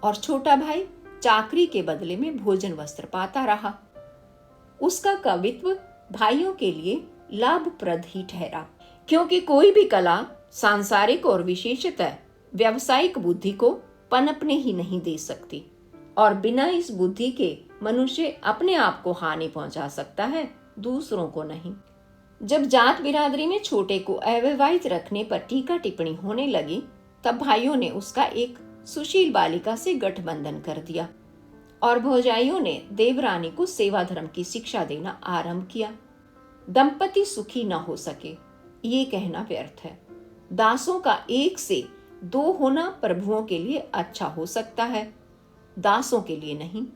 और छोटा भाई चाकरी के बदले में भोजन वस्त्र पाता रहा। उसका कवित्व भाइयों के लिए लाभप्रद ही ठहरा, क्योंकि कोई भी कला सांसारिक और विशेषतः व्यावसायिक बुद्धि को पनपने ही नहीं दे सकती, और बिना इस बुद्धि के मनुष्य अपने आप को हानि पहुंचा सकता है, दूसरों को नहीं। जब जात बिरादरी में छोटे को अविवाहित रखने पर टीका टिप्पणी होने लगी, तब भाइयों ने उसका एक सुशील बालिका से गठबंधन कर दिया और भौजाइयों ने देवरानी को सेवा धर्म की शिक्षा देना आरंभ किया। दंपति सुखी न हो सके ये कहना व्यर्थ है। दासों का 1 से 2 होना प्रभुओं के लिए अच्छा हो सकता है, दासों के लिए नहीं।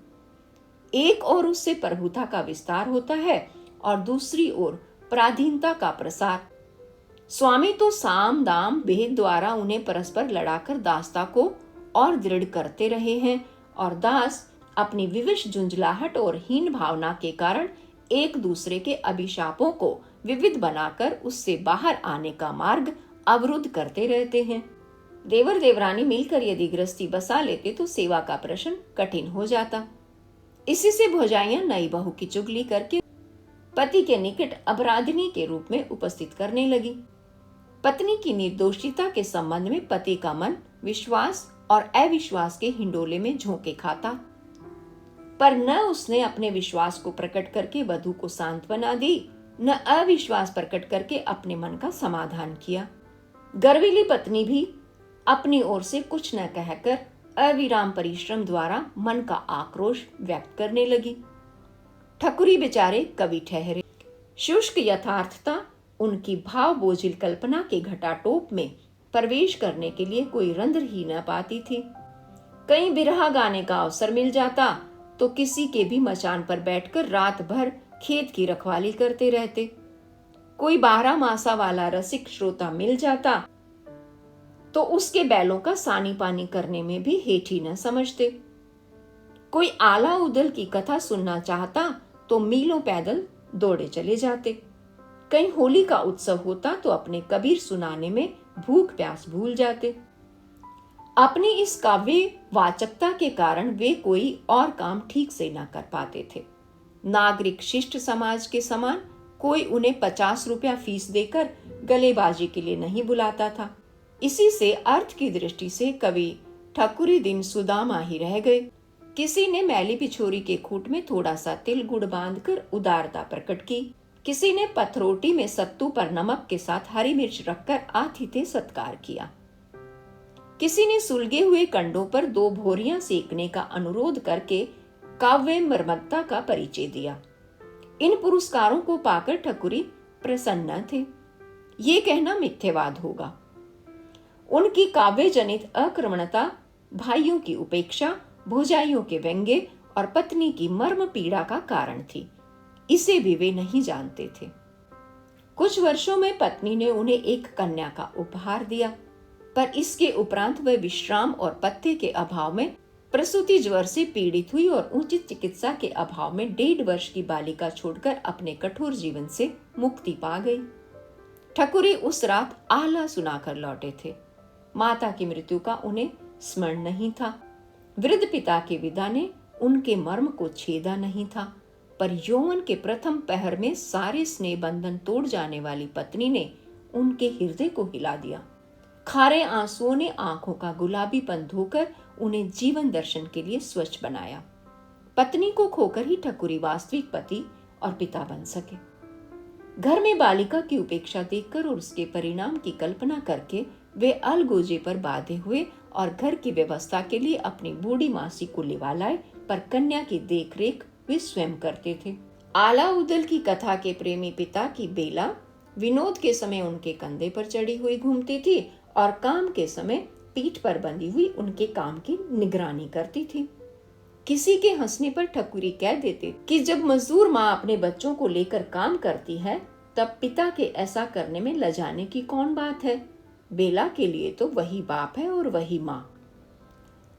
एक ओर उससे प्रभुता का विस्तार होता है और दूसरी ओर पराधीनता का प्रसार। स्वामी तो साम दाम भेद द्वारा उन्हें परस्पर लड़ाकर दासता को और दृढ़ करते रहे हैं, और दास अपनी विवश झुंझलाहट और हीन भावना के कारण एक दूसरे के अभिशापों को विविध बनाकर उससे बाहर आने का मार्ग अवरुद्ध करते रहते हैं। देवर देवरानी मिलकर यदि गृहस्थी बसा लेते तो सेवा का प्रश्न कठिन हो जाता। इसी से भौजाइयां नई बहू की चुगली करके पति के निकट अपराधिनी के रूप में उपस्थित करने लगी। पत्नी की निर्दोषिता के संबंध में पति का मन विश्वास और अविश्वास के हिंडोले में झोंके खाता, पर न उसने अपने विश्वास को प्रकट करके वधू को सांत्वना दी, न अविश्वास प्रकट करके अपने मन का समाधान किया। गर्विली पत्नी भी अपनी ओर से कुछ न कहकर अविराम परिश्रम द्वारा मन का आक्रोश व्यक्त करने लगी। ठकुरी बेचारे कवि ठहरे। शुष्क यथार्थता उनकी भाव बोझिल कल्पना के घटाटोप में प्रवेश करने के लिए कोई रंध्र ही न पाती थी। कहीं बिरहा गाने का अवसर मिल जाता तो किसी के भी मचान पर बैठकर रात भर खेत की रखवाली करते रहते। कोई 12 मासा वाला रसिक श्रोता मिल जाता तो उसके बैलों का सानी पानी करने में भी हेठी न समझते। कोई आला उदल की कथा सुनना चाहता तो मीलों पैदल दौड़े चले जाते। कहीं होली का उत्सव होता तो अपने कबीर सुनाने में भूख प्यास भूल जाते। अपनी इस काव्य वाचकता के कारण वे कोई और काम ठीक से न कर पाते थे। नागरिक शिष्ट समाज के समान कोई उन्हें 50 रुपया फीस देकर गलेबाजी के लिए नहीं बुलाता था। इसी से अर्थ की दृष्टि से कवि ठकुरी दिन सुदामा ही रह गए। किसी ने मैली पिछोरी के खूंट में थोड़ा सा तिल गुड़ बांधकर उदारता प्रकट की, किसी ने पथरोटी में सत्तू पर नमक के साथ हरी मिर्च रखकर आतिथ्य सत्कार किया, किसी ने सुलगे हुए कंडों पर 2 भोरियां सेकने का अनुरोध करके काव्य मर्मत्ता का परिचय दिया। इन पुरस्कारों को पाकर ठकुरी प्रसन्न थे, ये कहना मिथ्यवाद होगा। उनकी काव्य जनित अक्रमणता भाइयों की उपेक्षा, भौजाइयों के व्यंग्य और पत्नी की मर्म पीड़ा का कारण थी। इसे भी वे नहीं जानते थे। कुछ वर्षों में पत्नी ने उन्हें एक कन्या का उपहार दिया, पर इसके उपरांत वह विश्राम और पथ्य के अभाव में प्रसूति ज्वर से पीड़ित हुई और उचित चिकित्सा के अभाव में 1.5 वर्ष की बालिका छोड़कर अपने कठोर जीवन से मुक्ति पा गई। ठकुरी उस रात आला सुनाकर लौटे थे। माता की मृत्यु का उन्हें स्मरण नहीं था। वृद्ध पिता के विदा ने उनके मर्म को छेदा नहीं था, पर यौवन के प्रथम पहर में सारे स्नेह बंधन तोड़ जाने वाली पत्नी ने उनके हृदय को हिला दिया। खारे आंसुओं ने आंखों का गुलाबीपन धोकर उन्हें जीवन दर्शन के लिए स्वच्छ बनाया। पत्नी को खोकर ही ठकुरी वास्तविक पति और पिता बन सके। घर में बालिका की उपेक्षा देखकर और उसके परिणाम की कल्पना करके वे अलगोजे पर बांधे हुए और घर की व्यवस्था के लिए अपनी बूढ़ी मासी को लिवा लाए, पर कन्या की देखरेख वे स्वयं करते थे। आला उदल की कथा के प्रेमी पिता की बेला विनोद के समय उनके कंधे पर चढ़ी हुई घूमती थी और काम के समय पीठ पर बंधी हुई उनके काम की निगरानी करती थी। किसी के हंसने पर ठकुरी कह देते कि जब मजदूर माँ अपने बच्चों को लेकर काम करती है तब पिता के ऐसा करने में लजाने की कौन बात है। बेला के लिए तो वही बाप है और वही माँ।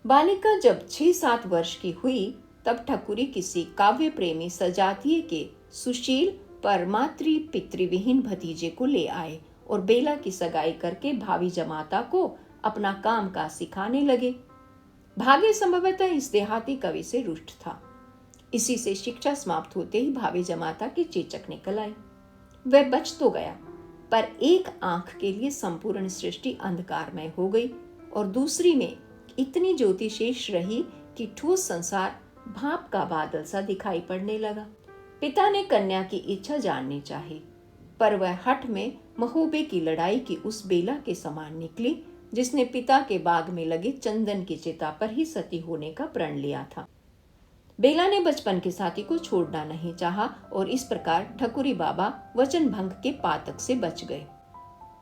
बालिका जब 6-7 वर्ष की हुई तब ठकुरी किसी काव्य प्रेमी सजातीय के सुशील पर मातृ पितृविहीन भतीजे को ले आए और बेला की सगाई करके भावी जमाता को अपना काम काज सिखाने लगे। भाग्य संभवतः इस देहाती कवि से रुष्ट था। इसी से शिक्षा समाप्त होते ही भावी जमाता की चेचक निकल आई। वह बच तो गया, पर एक आंख के लिए संपूर्ण सृष्टि अंधकारमय हो गई और दूसरी में इतनी ज्योति शेष रही कि ठोस संसार भाप का बादल सा दिखाई पड़ने लगा। पिता ने कन्या की इच्छा जाननी चाही, पर वह हठ में महोबे की लड़ाई की उस बेला के समान निकली जिसने पिता के बाग में लगे चंदन की चिता पर ही सती होने का प्रण लिया था। बेला ने बचपन के साथी को छोड़ना नहीं चाहा और इस प्रकार ठकुरी बाबा वचन भंग के पातक से बच गए।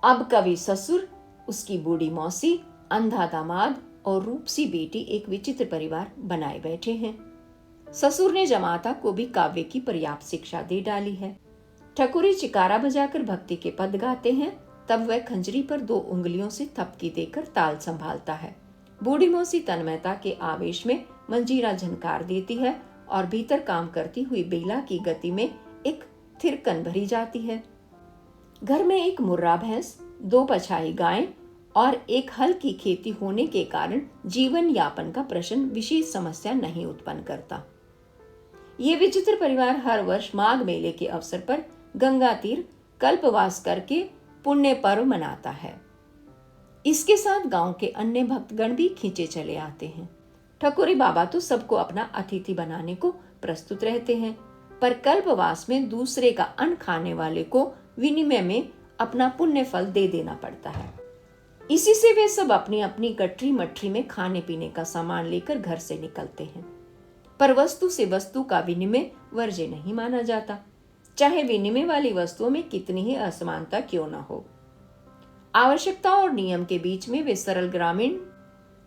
अब कवि ससुर, उसकी बूढ़ी मौसी, अंधा दामाद और रूपसी बेटी एक विचित्र परिवार बनाए बैठे हैं। ससुर ने जमाता को भी काव्य की पर्याप्त शिक्षा दे डाली है। ठकुरी चिकारा बजाकर भक्ति के पद गाते हैं, तब वह खंजरी पर 2 उंगलियों से थपकी देकर ताल संभालता है। बूढ़ी मौसी तन्मयता के आवेश में मंजीरा झनकार देती है और भीतर काम करती हुई बेला की गति में एक थिरकन भरी जाती है। घर में एक मुर्रा भैंस, 2 पछाई गायें और एक हल की खेती होने के कारण जीवन यापन का प्रश्न विशेष समस्या नहीं उत्पन्न करता। ये विचित्र परिवार हर वर्ष माघ मेले के अवसर पर गंगा तीर कल्पवास करके पुण्य पर्व मनाता है। इसके साथ गांव के अन्य भक्तगण भी खींचे चले आते हैं। ठकुरी बाबा तो सबको अपना अतिथि बनाने को प्रस्तुत रहते हैं, पर कल्पवास में दूसरे का अन्न खाने वाले को विनिमय में अपना पुण्य फल दे देना पड़ता है। इसी से वे सब अपनी अपनी गठरी मठरी में खाने पीने का सामान लेकर घर से निकलते हैं। पर वस्तु से वस्तु का विनिमय वर्ज्य नहीं माना जाता, चाहे विनिमय वाली वस्तुओं में कितनी ही असमानता क्यों न हो। आवश्यकता और नियम के बीच में वे सरल ग्रामीण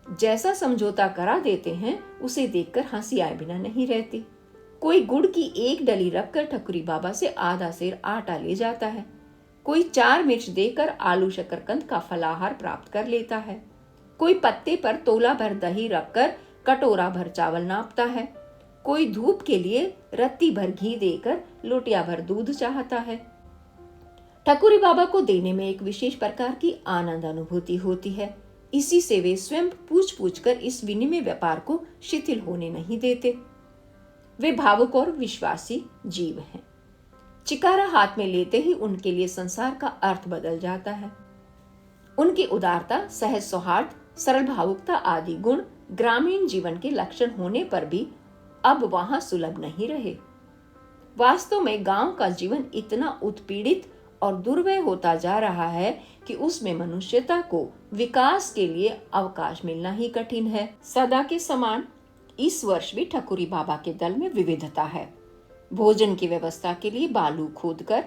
जैसा समझौता करा देते हैं, उसे देखकर हंसी आए बिना नहीं रहती। कोई गुड़ की 1 डली रखकर ठकुरी बाबा से आधा सेर आटा ले जाता है। कोई 4 मिर्च देकर आलू शकरकंद का फलाहार प्राप्त कर लेता है। कोई पत्ते पर तोला भर दही रखकर कटोरा भर चावल नापता है। कोई धूप के लिए रत्ती भर घी देकर लोटिया भर दूध चाहता है। ठकुरी बाबा को देने में एक विशेष प्रकार की आनंद अनुभूति होती है। इसी से वे स्वयं पूछ पूछ कर इस विनिमय व्यापार को शिथिल होने नहीं देते। वे भावुक और विश्वासी जीव हैं। चिकारा हाथ में लेते ही उनके लिए संसार का अर्थ बदल जाता है। उनकी उदारता, सहज सौहार्द, सरल भावुकता आदि गुण ग्रामीण जीवन के लक्षण होने पर भी अब वहां सुलभ नहीं रहे। वास्तव में गांव का जीवन इतना उत्पीड़ित और दुर्वह होता जा रहा है कि उसमें मनुष्यता को विकास के लिए अवकाश मिलना ही कठिन है। सदा के समान इस वर्ष भी ठकुरी बाबा के दल में विविधता है। भोजन की व्यवस्था के लिए बालू खोदकर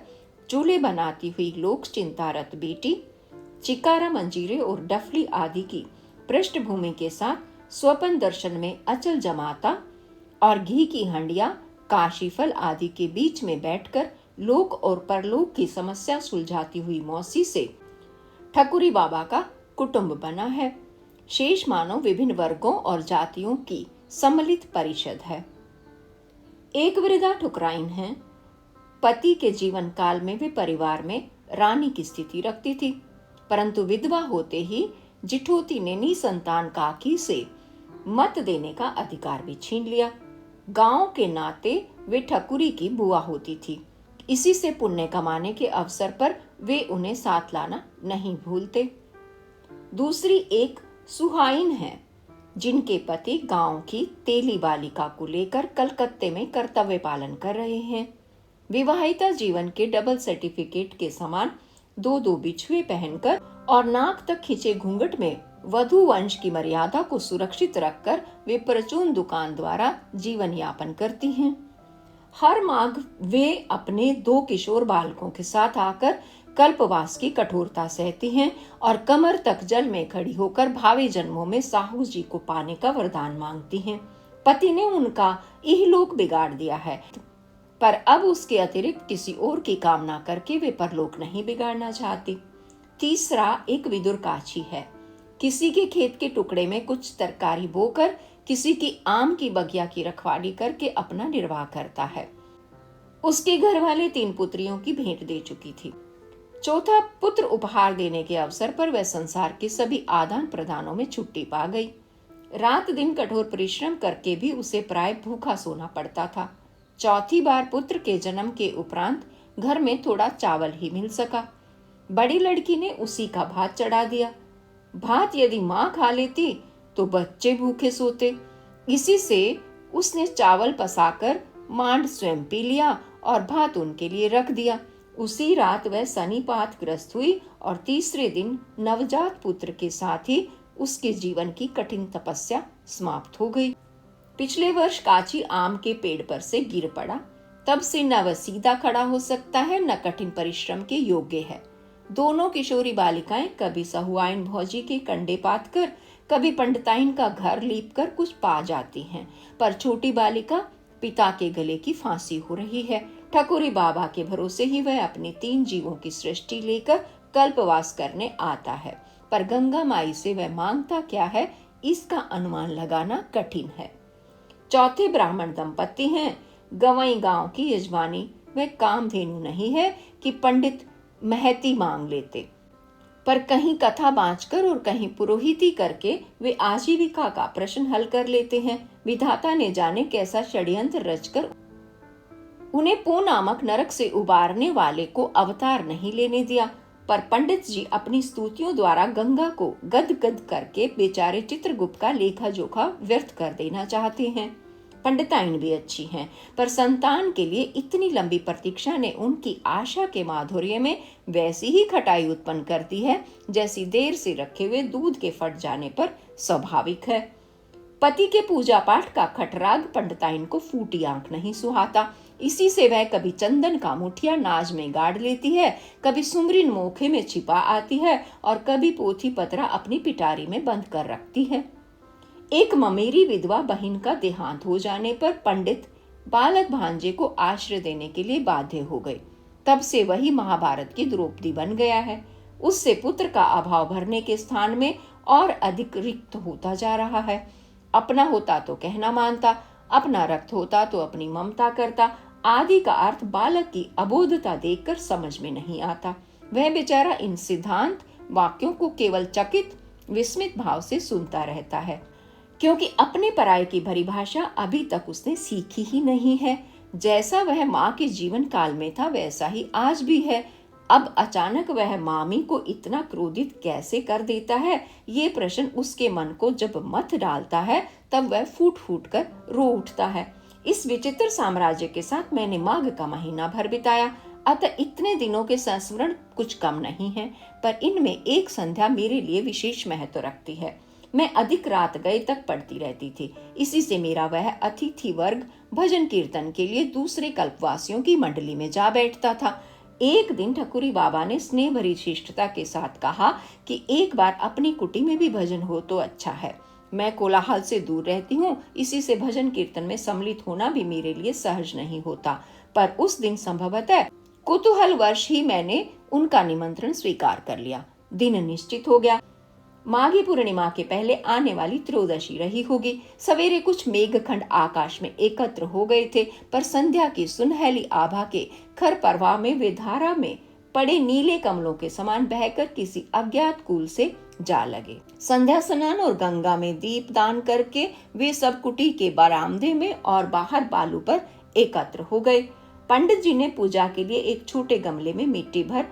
चूल्हे बनाती हुई लोक चिंतारत बेटी, चिकारा, मंजीरे और डफली आदि की पृष्ठभूमि के साथ स्वपन दर्शन में अचल जमाता और घी की हंडिया, काशीफल आदि के बीच में बैठकर लोक और परलोक की समस्या सुलझाती हुई मौसी से ठकुरी बाबा का कुटुंब बना है। शेष मानव विभिन्न वर्गों और जातियों की सम्मिलित परिषद है। एक वृद्धा ठुकराइन है। पति के जीवन काल में वे परिवार में रानी की स्थिति रखती थी, परंतु विधवा होते ही जिठोती ने निसंतान काकी से मत देने का अधिकार भी छीन लिया। गांव के नाते वे ठकुरी की बुआ होती थी। इसी से पुण्य कमाने के अवसर पर वे उन्हें साथ लाना नहीं भूलते। दूसरी एक सुहाइन है, जिनके पति गांव की तेली बालिका को लेकर कलकत्ते में कर्तव्य पालन कर रहे हैं। विवाहिता जीवन के डबल सर्टिफिकेट के समान 2-2 बिछुए पहनकर और नाक तक खिंचे घूंघट में वधु वंश की मर्यादा को सुरक्षित रखकर वे परचून दुकान द्वारा जीवन यापन करती हैं। हर माघ वे अपने 2 किशोर बालकों के साथ आकर कल्पवास की कठोरता सहती हैं और कमर तक जल में खड़ी होकर भावी जन्मों में साहू जी को पाने का वरदान मांगती हैं। पति ने उनका इहलोक बिगाड़ दिया है, पर अब उसके अतिरिक्त किसी और की कामना करके वे परलोक नहीं बिगाड़ना चाहती। तीसरा एक विदुर काछी है। किसी के खेत के टुकड़े में कुछ तरकारी बोकर किसी की आम की बगिया की रखवाली करके अपना निर्वाह करता है। उसके घर वाले 3 पुत्रियों की भेंट दे चुकी थी। चौथा पुत्र उपहार देने के अवसर पर वह संसार के सभी आदान प्रदानों में छुट्टी पा गई। रात दिन कठोर परिश्रम करके भी उसे प्राय भूखा सोना पड़ता था। चौथी बार पुत्र के जन्म के उपरांत घर में थोड़ा चावल ही मिल सका। बड़ी लड़की ने उसी का भात चढ़ा दिया। भात यदि माँ खा लेती तो बच्चे भूखे सोते। इसी से उसने चावल पसाकर मांड स्वयं पी लिया और भात उनके लिए रख दिया। उसी रात वह सनीपात ग्रस्त हुई और तीसरे दिन नवजात पुत्र के साथ ही उसके जीवन की कठिन तपस्या समाप्त हो गई। पिछले वर्ष काची आम के पेड़ पर से गिर पड़ा। तब से न वह सीधा खड़ा हो सकता है, न कठिन परिश्रम के योग्य है। दोनों किशोरी बालिकाएं कभी सहुआइन भौजी के कंडे पात कर, कभी पंडिताइन का घर लीप कर कुछ पा जाती हैं, पर छोटी बालिका पिता के गले की फांसी हो रही है। ठकुरी बाबा के भरोसे ही वह अपनी 3 जीवों की सृष्टि लेकर कल्पवास करने आता है, पर गंगा माई से वह मांगता क्या है, इसका अनुमान लगाना कठिन है। चौथे ब्राह्मण दंपति हैं। गवई गांव की यजमानी वह कामधेनु नहीं है कि पंडित महती मांग लेते, पर कहीं कथा बांचकर और कहीं पुरोहिती करके वे आजीविका का प्रश्न हल कर लेते हैं। विधाता ने जाने कैसा षड्यंत्र रचकर उन्हें पो नामक नरक से उबारने वाले को अवतार नहीं लेने दिया, पर पंडित जी अपनी स्तुतियों द्वारा गंगा को गदगद करके बेचारे चित्रगुप्त का लेखा जोखा व्यर्थ कर देना चाहते हैं। पंडिताइन भी अच्छी हैं, पर संतान के लिए इतनी लंबी प्रतीक्षा ने उनकी आशा के माधुर्य में वैसी ही खटाई उत्पन्न कर दी है जैसी देर से रखे हुए दूध के फट जाने पर स्वाभाविक है। पति के पूजा पाठ का खटराग पंडिताइन को फूटी आंख नहीं सुहाता। इसी से वह कभी चंदन का मुठिया नाज में गाड़ लेती है, कभी सुमरीन मोखे में छिपा आती है और कभी पोथी पतरा अपनी पिटारी में बंद कर रखती है। एक ममेरी विधवा बहन का देहांत हो जाने पर पंडित बालक भांजे को आश्रय देने के लिए बाध्य हो गए। तब से वही महाभारत की द्रौपदी बन गया है। उससे पुत्र का अभाव भरने के स्थान में और अधिक रिक्त होता जा रहा है। अपना होता तो कहना मानता, अपना रक्त होता तो अपनी ममता करता आदि का अर्थ बालक की अबोधता देखकर समझ में नहीं आता। वह बेचारा इन सिद्धांत वाक्यों को केवल चकित विस्मित भाव से सुनता रहता है, क्योंकि अपने पराये की भरी भाषा अभी तक उसने सीखी ही नहीं है। जैसा वह माँ के जीवन काल में था वैसा ही आज भी है। अब अचानक वह मामी को इतना क्रोधित कैसे कर देता है, ये प्रश्न उसके मन को जब मत डालता है तब वह फूट फूट कर रो उठता है। इस विचित्र साम्राज्य के साथ मैंने माघ का महीना भर बिताया, अतः इतने दिनों के संस्मरण कुछ कम नहीं है, पर इनमें एक संध्या मेरे लिए विशेष महत्व रखती है। मैं अधिक रात गए तक पढ़ती रहती थी। इसी से मेरा वह अतिथि वर्ग भजन कीर्तन के लिए दूसरे कल्पवासियों की मंडली में जा बैठता था। एक दिन ठकुरी बाबा ने स्नेह भरी शिष्टता के साथ कहा कि एक बार अपनी कुटी में भी भजन हो तो अच्छा है। मैं कोलाहल से दूर रहती हूँ, इसी से भजन कीर्तन में सम्मिलित होना भी मेरे लिए सहज नहीं होता, पर उस दिन संभवतः कुतूहल वर्ष ही मैंने उनका निमंत्रण स्वीकार कर लिया। दिन निश्चित हो गया। माघी पूर्णिमा के पहले आने वाली त्रयोदशी रही होगी। सवेरे कुछ मेघखंड आकाश में एकत्र हो गए थे, पर संध्या की सुनहली आभा के खर परवाह में वे धारा में पड़े नीले कमलों के समान बहकर किसी अज्ञात कूल से जा लगे। संध्या स्नान और गंगा में दीप दान करके वे सब कुटी के बरामदे में और बाहर बालू पर एकत्र हो गए। पंडित जी ने पूजा के लिए एक छोटे गमले में मिट्टी भर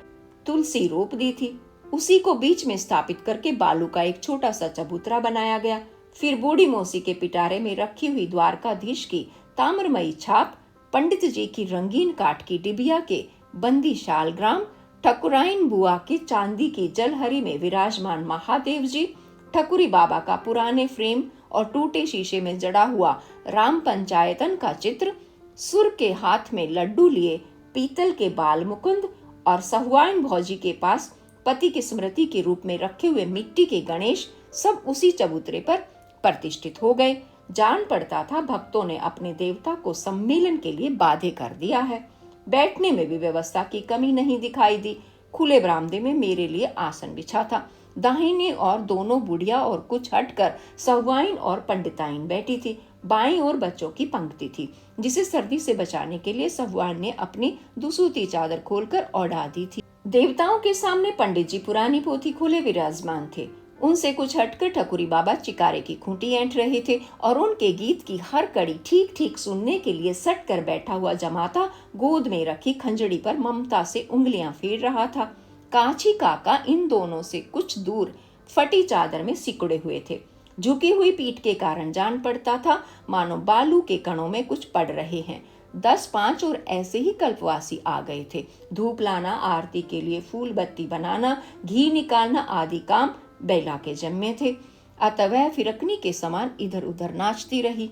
तुलसी रोप दी थी। उसी को बीच में स्थापित करके बालू का एक छोटा सा चबूतरा बनाया गया। फिर बूढ़ी मौसी के पिटारे में रखी हुई द्वारकाधीश की ताम्रमयी छाप, पंडित जी की रंगीन काठ की डिबिया के बंदी शालग्राम, ठकुराइन बुआ के चांदी की जलहरी में विराजमान महादेव जी, ठकुरी बाबा का पुराने फ्रेम और टूटे शीशे में जड़ा हुआ राम पंचायतन का चित्र, सुर के हाथ में लड्डू लिए पीतल के बाल मुकुंद और सहुआइन भौजी के पास पति की स्मृति के रूप में रखे हुए मिट्टी के गणेश सब उसी चबूतरे पर प्रतिष्ठित हो गए। जान पड़ता था भक्तों ने अपने देवता को सम्मेलन के लिए बाध्य कर दिया है। बैठने में भी व्यवस्था की कमी नहीं दिखाई दी। खुले बरामदे में मेरे लिए आसन बिछा था। दाहिने और दोनों बुढ़िया और कुछ हटकर सहुआइन और पंडिताइन बैठी थी। बाईं ओर बच्चों की पंक्ति थी, जिसे सर्दी से बचाने के लिए सहुआइन ने अपनी दुसूती चादर खोलकर ओढ़ा दी थी। देवताओं के सामने पंडित जी पुरानी पोथी खोले विराजमान थे। उनसे कुछ हटकर ठकुरी बाबा चिकारे की खूंटी ऐंठ रहे थे और उनके गीत की हर कड़ी ठीक ठीक सुनने के लिए सट कर बैठा हुआ जमाता गोद में रखी खंजड़ी पर ममता से उंगलियां फेर रहा था। कांची काका इन दोनों से कुछ दूर फटी चादर में सिकुड़े हुए थे। झुकी हुई पीठ के कारण जान पड़ता था मानो बालू के कणों में कुछ पड़ रहे हैं। 10-5 और ऐसे ही कल्पवासी आ गए थे। धूप लाना, आरती के लिए फूल बत्ती बनाना, घी निकालना आदि काम बैला के जम्मे थे। अतः वह फिरकनी के समान इधर उधर नाचती रही।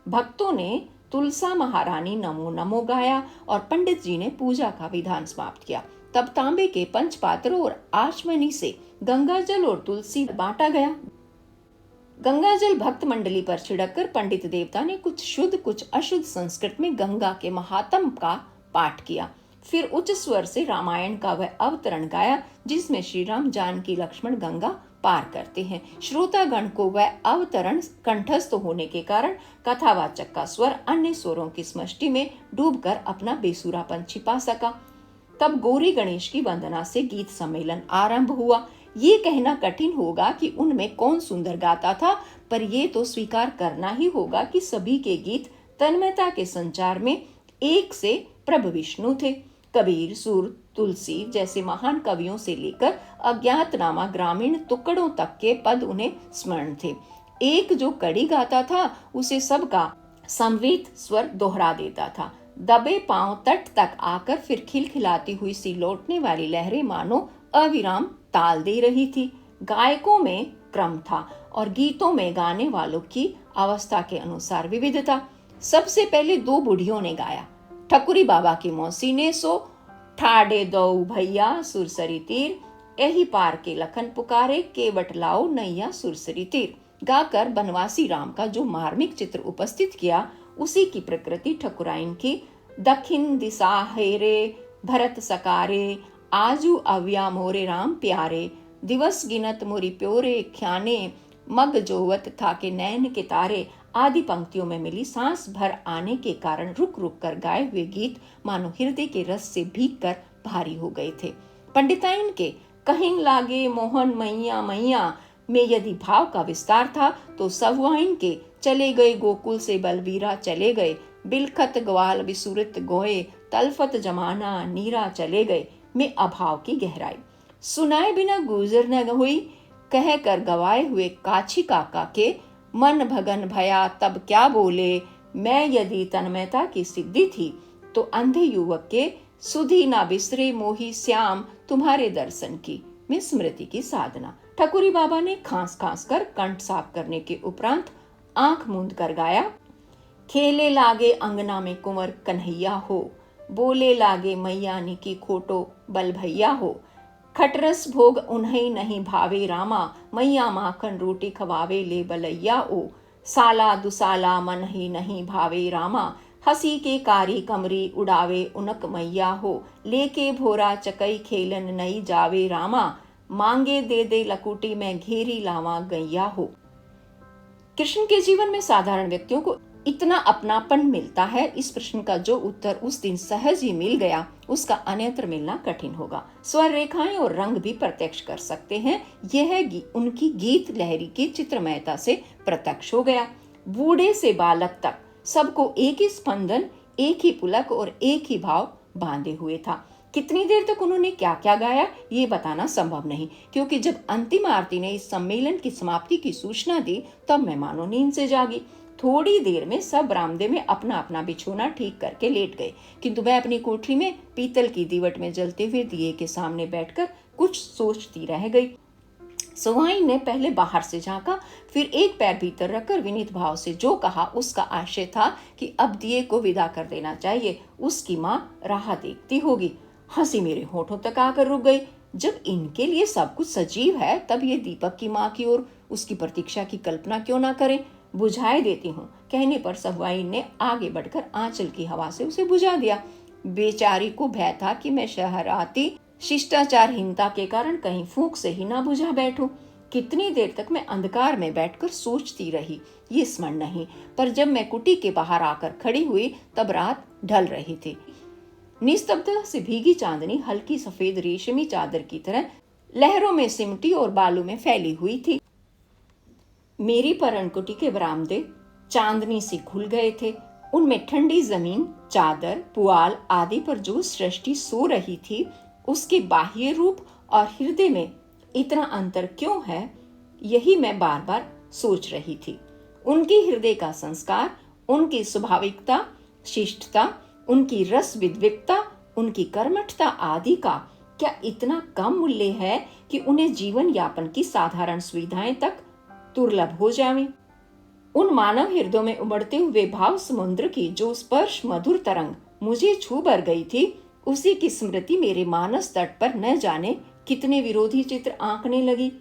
भक्तों ने तुलसा महारानी नमो नमो गाया और पंडित जी ने पूजा का विधान समाप्त किया। तब तांबे के पंचपात्रों और आचमनी से गंगाजल और तुलसी बांटा गया। गंगाजल भक्त मंडली पर छिड़ककर पंडित देवता ने कुछ शुद्ध कुछ अशुद्ध संस्कृत में गंगा के महात्म का पाठ किया। फिर उच्च स्वर से रामायण का वह अवतरण गाया जिसमें श्री राम जानकी लक्ष्मण गंगा पार करते हैं। श्रोतागण को वह अवतरण कंठस्थ होने के कारण कथावाचक का स्वर अन्य स्वरों की समष्टि में डूबकर अपना बेसुरापन छिपा सका। तब गौरी गणेश की वंदना से गीत सम्मेलन आरंभ हुआ। ये कहना कठिन होगा कि उनमें कौन सुंदर गाता था, पर ये तो स्वीकार करना ही होगा कि सभी के गीत तन्मयता के संचार में एक से प्रभु विष्णु थे। कबीर, सूर, तुलसी जैसे महान कवियों से लेकर अज्ञातनामा ग्रामीण टुकड़ों तक के पद उन्हें स्मरण थे। एक जो कड़ी गाता था उसे सबका संवेद स्वर दोहरा देता था। दबे पांव तट तक आकर फिर खिलखिलाती हुई सी लौटने वाली लहरें मानो अविराम ताल दे रही थी। गायकों में क्रम था और गीतों में गाने वालों की अवस्था के अनुसार विविधता। सबसे पहले दो बुढ़ियों ने गाया। ठकुरी बाबा की मौसी ने सो ठाडे दो भैया सुरसरी तीर, यही पार के लखन पुकारे, केवट लाओ नैया सुरसरी तीर गाकर बनवासी राम का जो मार्मिक चित्र उपस्थित किया उसी की प्रकृति ठकुराइन की दक्षिण दिशा हेरे भरत सकारे, आजू अव्या मोरे राम प्यारे, दिवस गिनत मोरी प्योरे ख्याने, मग जोवत था के नैन के तारे आदि पंक्तियों में मिली सांस भर आने के कारण रुक रुक कर गाए हुए गीत मानो हृदय के रस से भीग कर भारी हो गए थे। पंडिताइन के कहीं लागे मोहन मैया मैया में यदि भाव का विस्तार था तो सवाइन के चले गए गोकुल से बलबीरा चले गए, बिलखत ग्वाल विसुरत गोए, तलफत जमाना नीरा चले गए में अभाव की गहराई। सुनाए बिना गुजर न हुई कह कर गवाए हुए काछी काका के मन भगन भया तब क्या बोले, मैं यदि तन्मयता की सिद्धि थी तो अंधे युवक के सुधी ना बिसरे मोही श्याम तुम्हारे दर्शन की में स्मृति की साधना। ठकुरी बाबा ने खांस खांस कर कंठ साफ करने के उपरांत आंख मूंद कर गाया। खेले लागे अंगना में कुंवर कन्हैया हो, बोले लागे मैया की खोटो बल भैया हो, खटरस भोग उन्हें नहीं भावे रामा, मैया माखन रोटी खवावे ले बलैया ओ, साला दुसाला मन ही नहीं भावे रामा, हंसी के कारी कमरी उड़ावे उनक मैया हो, लेके भोरा चकई खेलन नहीं जावे रामा, मांगे दे दे लकुटी में घेरी लावा गैया हो। कृष्ण के जीवन में साधारण व्यक्तियों को इतना अपनापन मिलता है, इस प्रश्न का जो उत्तर उस दिन सहज ही मिल गया उसका अन्यत्र मिलना कठिन होगा। स्वर रेखाएं और रंग भी प्रत्यक्ष कर सकते हैं, यह उनकी गीत लहरी की चित्रमयता से प्रत्यक्ष हो गया। बूढ़े से बालक तक सबको एक ही स्पंदन, एक ही पुलक और एक ही भाव बांधे हुए था। कितनी देर तक उन्होंने क्या क्या गाया ये बताना संभव नहीं, क्योंकि जब अंतिम आरती ने इस सम्मेलन की समाप्ति की सूचना दी तब मैं मानो नींद से जागी। थोड़ी देर में सब बरामदे में अपना अपना बिछोना ठीक करके लेट गए, किंतु मैं अपनी कोठरी में पीतल की दीवट में जलते हुए दिए के सामने बैठकर कुछ सोचती रह गई। सुहाइन ने पहले बाहर से झांका, फिर एक पैर भीतर रखकर विनीत भाव से जो कहा उसका आशय था कि अब दिए को विदा कर देना चाहिए, उसकी माँ राह देखती होगी। हंसी मेरे होठों तक आकर रुक गई। जब इनके लिए सब कुछ सजीव है तब ये दीपक की माँ की ओर उसकी प्रतीक्षा की कल्पना क्यों ना करें। बुझाए देती हूँ कहने पर सवाइन ने आगे बढ़कर आंचल की हवा से उसे बुझा दिया। बेचारी को भय था कि मैं शहर आती शिष्टाचारहीनता के कारण कहीं फूंक से ही ना बुझा बैठूं। कितनी देर तक मैं अंधकार में बैठकर सोचती रही ये स्मरण नहीं, पर जब मैं कुटी के बाहर आकर खड़ी हुई तब रात ढल रही थी। निस्तब्धता से भीगी चांदनी हल्की सफेद रेशमी चादर की तरह लहरों में सिमटी और बालू में फैली हुई थी। मेरी परणकुटी के बरामदे चांदनी से खुल गए थे। उनमें ठंडी जमीन, चादर, पुआल आदि पर जो सृष्टि सो रही थी उसके बाह्य रूप और हृदय में इतना अंतर क्यों है, यही मैं बार बार सोच रही थी। उनकी हृदय का संस्कार, उनकी स्वाभाविकता, शिष्टता, उनकी रस विद्विकता, उनकी कर्मठता आदि का क्या इतना कम मूल्य है कि उन्हें जीवन यापन की साधारण सुविधाएं तक दुर्लभ हो जाएं? उन मानव हृदयों में उमड़ते हुए भाव समुद्र की जो स्पर्श मधुर तरंग मुझे छू भर गई थी, उसी की स्मृति मेरे मानस तट पर न जाने कितने विरोधी चित्र आंकने लगी।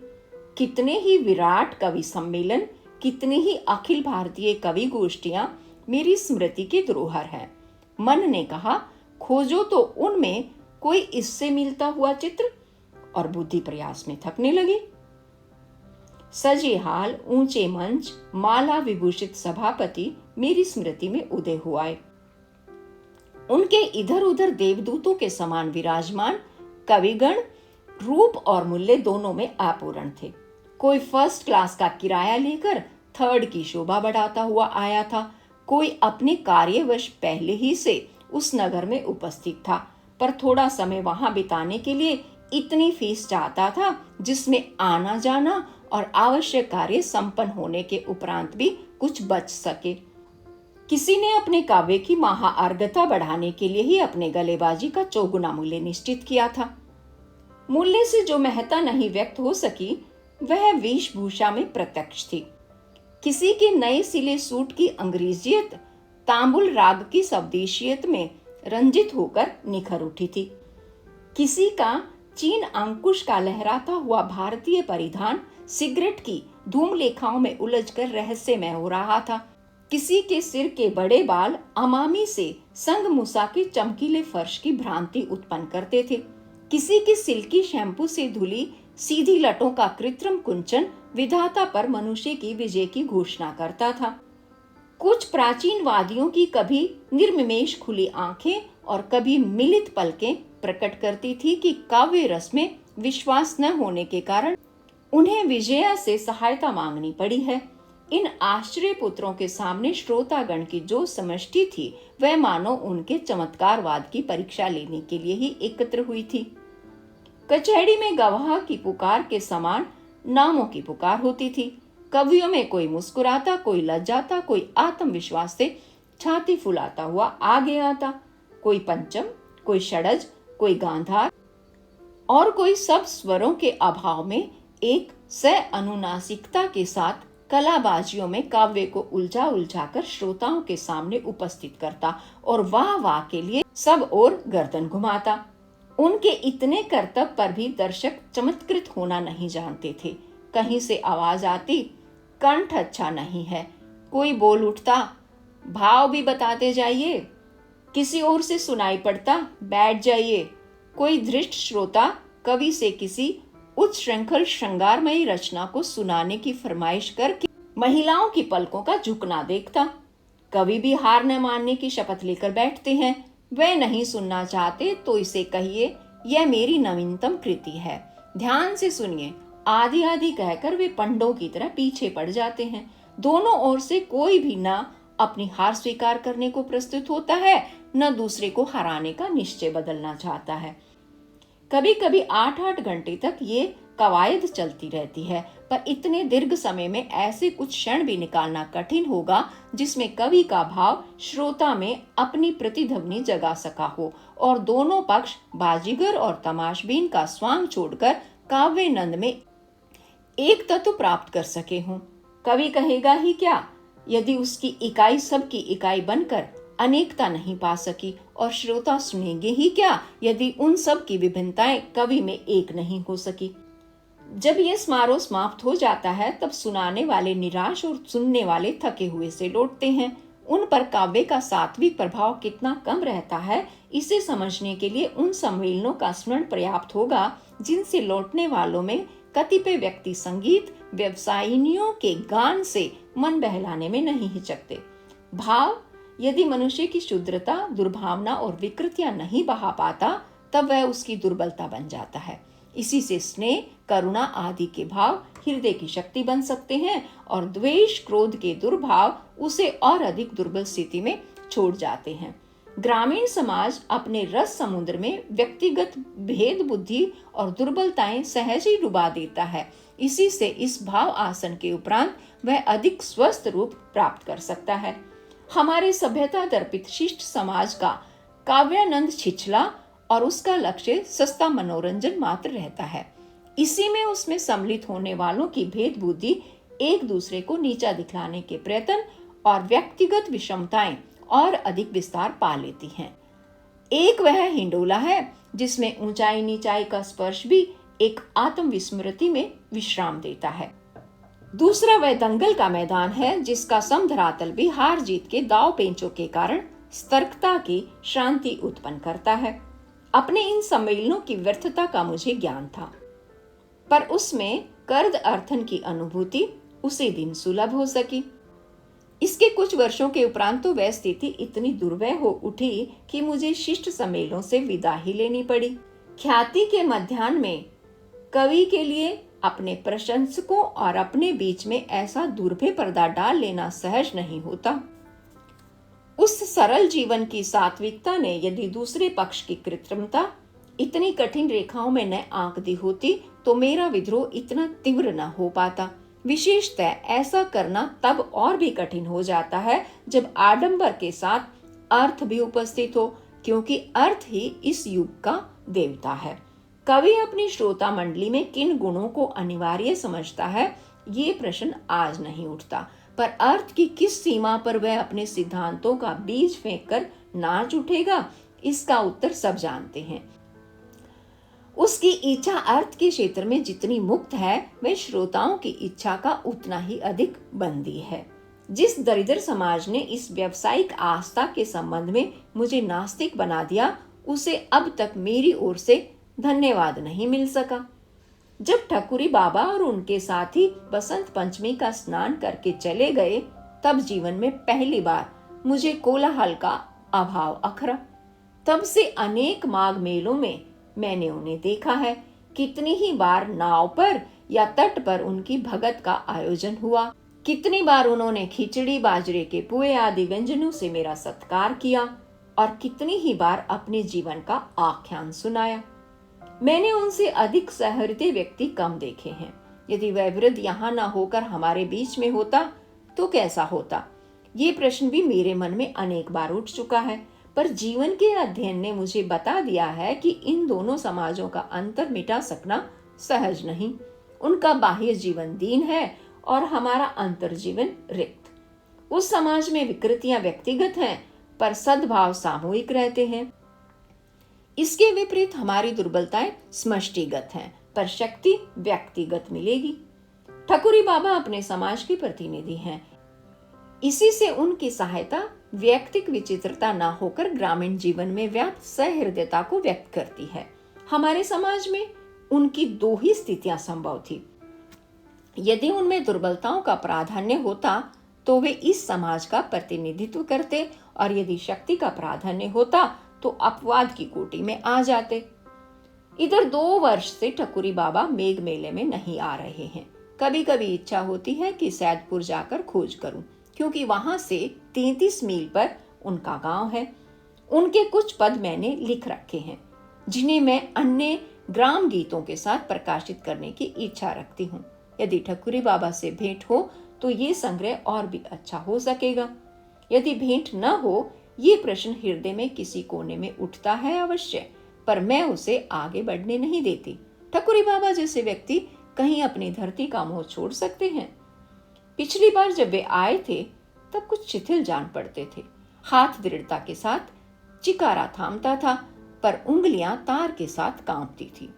कितने ही विराट कवि सम्मेलन, कितनी ही अखिल भारतीय कवि गोष्ठियां मेरी स्मृति की धरोहर है। मन ने कहा, खोजो तो उनमें कोई इससे मिलता हुआ चित्र, और बुद्धि प्रयास में थकने लगी। सजे हाल ऊंचे मंच, माला विभूषित सभापति मेरी स्मृति में उदय हुआ। उनके इधर उधर देवदूतों के समान विराजमान कविगण रूप और मूल्य दोनों में अपूर्ण थे। कोई फर्स्ट क्लास का किराया लेकर थर्ड की शोभा बढ़ाता हुआ आया था, कोई अपने कार्यवश पहले ही से उस नगर में उपस्थित था, पर थोड़ा समय वहां बिताने के लिए इतनी फीस चाहता था जिसमें आना जाना और आवश्यक कार्य संपन्न होने के उपरांत भी कुछ बच सके। किसी ने अपने काव्य की महाअर्घता बढ़ाने के लिए ही अपने गलेबाजी का चौगुना मूल्य निश्चित किया था। मूल्य से जो महत्ता नहीं व्यक्त हो सकी, वह वेशभूषा में प्रत्यक्ष थी। किसी के नए सिले सूट की अंग्रेजियत तांबुल राग की स्वदेशियत में रंजित होकर निखर उठी थी। किसी का चीन अंकुश का लहराता हुआ भारतीय परिधान सिगरेट की धूम लेखाओं में उलझकर रहस्यमय हो रहा था। किसी के सिर के बड़े बाल अमामी से संग मूसा के चमकीले फर्श की भ्रांति उत्पन्न करते थे। किसी की सिल्की शैम्पू से धुली सीधी लटों का कृत्रिम कुंचन विधाता पर मनुष्य की विजय की घोषणा करता था। कुछ प्राचीन वादियों की कभी निर्मिमेश खुली आंखें और कभी मिलित पलकें प्रकट करती थी कि काव्य रस में विश्वास न होने के कारण उन्हें विजया से सहायता मांगनी पड़ी है। इन आश्चर्य पुत्रों के सामने श्रोतागण की जो समष्टि थी, वह मानो उनके चमत्कारवाद की परीक्षा लेने के लिए ही एकत्र हुई थी। कचहरी में गवाह की पुकार के समान नामों की पुकार होती थी। कवियों में कोई मुस्कुराता, कोई लज्जाता, कोई आत्मविश्वास से छाती फुलाता हुआ आगे आता, कोई पंचम, कोई षडज, कोई गांधार, और कोई सब स्वरों के अभाव में एक अनुनासिकता के साथ कलाबाजियों में काव्य को उलझा उलझा कर श्रोताओं के सामने उपस्थित करता और वाह वाह के लिए सब ओर गर्दन घुमाता। उनके इतने करतब पर भी दर्शक चमत्कृत होना नहीं जानते थे। कहीं से आवाज आती, कंठ अच्छा नहीं है। कोई बोल उठता, भाव भी बताते जाइए। किसी और से सुनाई पड़ता, बैठ जाइए। कोई धृष्ट श्रोता कवि से किसी उच्च श्रृंखल श्रृंगारमयी रचना को सुनाने की फरमाइश करके महिलाओं की पलकों का झुकना देखता। कवि भी हार न मानने की शपथ लेकर बैठते हैं। वे नहीं सुनना चाहते तो इसे कहिए, यह मेरी नवीनतम कृति है, ध्यान से सुनिए। आधी आधी कहकर वे पंडों की तरह पीछे पड़ जाते हैं। दोनों ओर से कोई भी न अपनी हार स्वीकार करने को प्रस्तुत होता है, न दूसरे को हराने का निश्चय बदलना चाहता है। कभी कभी 8-8 घंटे तक ये कवायद चलती रहती है, पर इतने दीर्घ समय में ऐसे कुछ क्षण भी निकालना कठिन होगा जिसमें कवि का भाव श्रोता में अपनी प्रतिध्वनि जगा सका हो और दोनों पक्ष बाजीगर और तमाशबीन का स्वांग छोड़कर काव्य नंद में एक तत्व प्राप्त कर सके हों। कवि कहेगा ही क्या यदि उसकी इकाई सबकी इकाई बनकर अनेकता नहीं पा सकी, और श्रोता सुनेंगे ही क्या यदि उन सब की विभिन्नताएं कवि में एक नहीं हो सकी। जब यह समारोह समाप्त हो जाता है, तब सुनाने वाले निराश और सुनने वाले थके हुए से लौटते हैं। उन पर काव्य का सात्विक प्रभाव कितना कम रहता है, इसे समझने के लिए उन सम्मेलनों का स्मरण पर्याप्त होगा जिनसे लौटने वालों में कतिपय व्यक्ति संगीत व्यवसायिनियों के गान से मन बहलाने में नहीं हिचकते। भाव यदि मनुष्य की शुद्रता, दुर्भावना और विकृतियां नहीं बहा पाता, तब वह उसकी दुर्बलता बन जाता है। इसी से स्नेह, करुणा आदि के भाव हृदय की शक्ति बन सकते हैं और द्वेष, क्रोध के दुर्भाव उसे और अधिक दुर्बल स्थिति में छोड़ जाते हैं। ग्रामीण समाज अपने रस समुद्र में व्यक्तिगत भेद बुद्धि और दुर्बलताएं सहज ही डुबा देता है। इसी से इस भाव आसन के उपरांत वह अधिक स्वस्थ रूप प्राप्त कर सकता है। हमारे सभ्यता दर्पित शिष्ट समाज का काव्यानंद छिछला और उसका लक्ष्य सस्ता मनोरंजन मात्र रहता है। इसी में उसमें सम्मिलित होने वालों की भेद बुद्धि एक दूसरे को नीचा दिखलाने के प्रयत्न और व्यक्तिगत विषमताएं और अधिक विस्तार पा लेती हैं। एक वह हिंडोला है जिसमें ऊंचाई नीचाई का स्पर्श भी एक आत्म विस्मृति में विश्राम देता है। दूसरा वह दंगल का मैदान है जिसका समधरातल भी हार जीत के दाव पेंचों के कारण सतर्कता की शांति उत्पन्न करता है। अपने इन सम्मेलनों की व्यर्थता का मुझे ज्ञान था, पर उसमें कर्द अर्थन की अनुभूति उसी दिन सुलभ हो सकी। इसके कुछ वर्षों के उपरांत तो वह स्थिति इतनी दुर्वह हो उठी कि मुझे शिष्ट सम्मेलनों से विदा ही लेनी पड़ी। ख्याति के मध्याह्न में कवि के लिए अपने प्रशंसकों और अपने बीच में ऐसा दुर्भेय पर्दा डाल लेना सहज नहीं होता। उस सरल जीवन की सात्विकता ने यदि दूसरे पक्ष की कृत्रिमता इतनी कठिन रेखाओं में न आंक दी होती तो मेरा विद्रोह इतना तीव्र न हो पाता। विशेषतः ऐसा करना तब और भी कठिन हो जाता है जब आडंबर के साथ अर्थ भी उपस्थित हो, क्योंकि अर्थ ही इस युग का देवता है। कवि अपनी श्रोता मंडली में किन गुणों को अनिवार्य समझता है, ये प्रश्न आज नहीं उठता, पर अर्थ की किस सीमा पर वह अपने सिद्धांतों का बीज फेंककर नाच उठेगा, इसका उत्तर सब जानते हैं। उसकी इच्छा अर्थ के क्षेत्र में जितनी मुक्त है, वह श्रोताओं की इच्छा का उतना ही अधिक बंदी है। जिस दरिद्र समाज ने इस व्यावसायिक आस्था के संबंध में मुझे नास्तिक बना दिया, उसे अब तक मेरी ओर से धन्यवाद नहीं मिल सका। जब ठकुरी बाबा और उनके साथी बसंत पंचमी का स्नान करके चले गए, तब जीवन में पहली बार मुझे कोलाहल का अभाव अखरा। तब से अनेक माघ मेलों में मैंने उन्हें देखा है। कितनी ही बार नाव पर या तट पर उनकी भगत का आयोजन हुआ। कितनी बार उन्होंने खिचड़ी, बाजरे के पुए आदि व्यंजनों से मेरा सत्कार किया और कितनी ही बार अपने जीवन का आख्यान सुनाया। मैंने उनसे अधिक सहृदय व्यक्ति कम देखे हैं। यदि वह वृद्ध यहाँ न होकर हमारे बीच में होता तो कैसा होता, ये प्रश्न भी मेरे मन में अनेक बार उठ चुका है। पर जीवन के अध्ययन ने मुझे बता दिया है कि इन दोनों समाजों का अंतर मिटा सकना सहज नहीं। उनका बाह्य जीवन दीन है और हमारा अंतर जीवन रिक्त। उस समाज में विकृतियां व्यक्तिगत हैं, पर सद्भाव सामूहिक रहते हैं। इसके विपरीत हमारी दुर्बलताएं समष्टिगत हैं, पर शक्ति व्यक्तिगत मिलेगी। ठकुरी बाबा अपने समाज के प्रतिनिधि हैं। इसी से उनकी सहायता व्यक्तिक विचित्रता न होकर ग्रामीण जीवन में व्याप्त सहृदयता को व्यक्त करती है। हमारे समाज में उनकी दो ही स्थितियां संभव थी। यदि उनमें दुर्बलताओं का प्राधान्य होता तो वे इस समाज का प्रतिनिधित्व करते, और यदि शक्ति का प्राधान्य होता तो अपवाद की कोटि में आ जाते। इधर 2 वर्ष से ठकुरी बाबा मेघ मेले में नहीं आ रहे हैं। कभी कभी इच्छा होती है कि सैदपुर जाकर खोज करूं, क्योंकि वहां से 33 मील पर उनका गांव है। उनके कुछ पद मैंने लिख रखे हैं, जिन्हें मैं अन्य ग्राम गीतों के साथ प्रकाशित करने की इच्छा रखती हूँ। यदि ठकुरी बाबा से भेंट हो तो ये संग्रह और भी अच्छा हो सकेगा। यदि भेंट न हो, ये प्रश्न हृदय में किसी कोने में उठता है अवश्य, पर मैं उसे आगे बढ़ने नहीं देती। ठकुरी बाबा जैसे व्यक्ति कहीं अपनी धरती का मोह छोड़ सकते हैं। पिछली बार जब वे आए थे तब कुछ शिथिल जान पड़ते थे। हाथ दृढ़ता के साथ चिकारा थामता था, पर उंगलियां तार के साथ कांपती थी।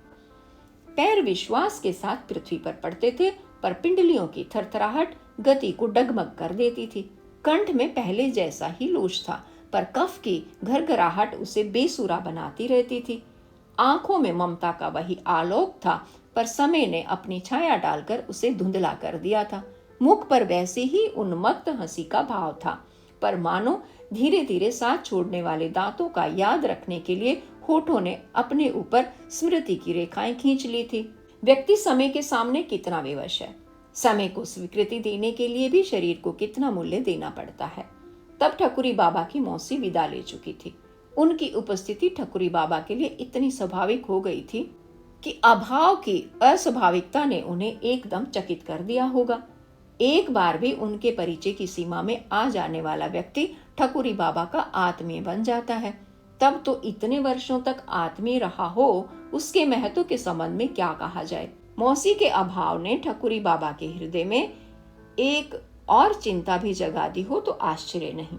पैर विश्वास के साथ पृथ्वी पर पड़ते थे, पर पिंडलियों की थरथराहट गति को डगमग कर देती थी। कंठ में पहले जैसा ही लोच था, पर कफ की घरघराहट उसे बेसुरा बनाती रहती थी। आंखों में ममता का वही आलोक था, पर समय ने अपनी छाया डालकर उसे धुंधला कर दिया था। मुख पर वैसे ही उन्मत्त हंसी का भाव था, पर मानो धीरे धीरे साथ छोड़ने वाले दांतों का याद रखने के लिए होठों ने अपने ऊपर स्मृति की रेखाएं खींच ली थी। व्यक्ति समय के सामने कितना विवश है। समय को स्वीकृति देने के लिए भी शरीर को कितना मूल्य देना पड़ता है। तब ठकुरी बाबा की मौसी विदा ले चुकी थी। उनकी उपस्थिति ठकुरी बाबा के लिए इतनी स्वाभाविक हो गई थी कि अभाव की अस्वाभाविकता ने उन्हें एकदम चकित कर दिया होगा। एक बार भी उनके परिचय की सीमा में आ जाने वाला व्यक्ति ठकुरी बाबा का आत्मीय बन जाता है। तब तो इतने वर्षों तक आत्मीय रहा हो, उसके महत्व के संबंध में क्या कहा जाए। मौसी के अभाव ने ठकुरी बाबा के हृदय में एक और चिंता भी जगा दी हो तो आश्चर्य नहीं।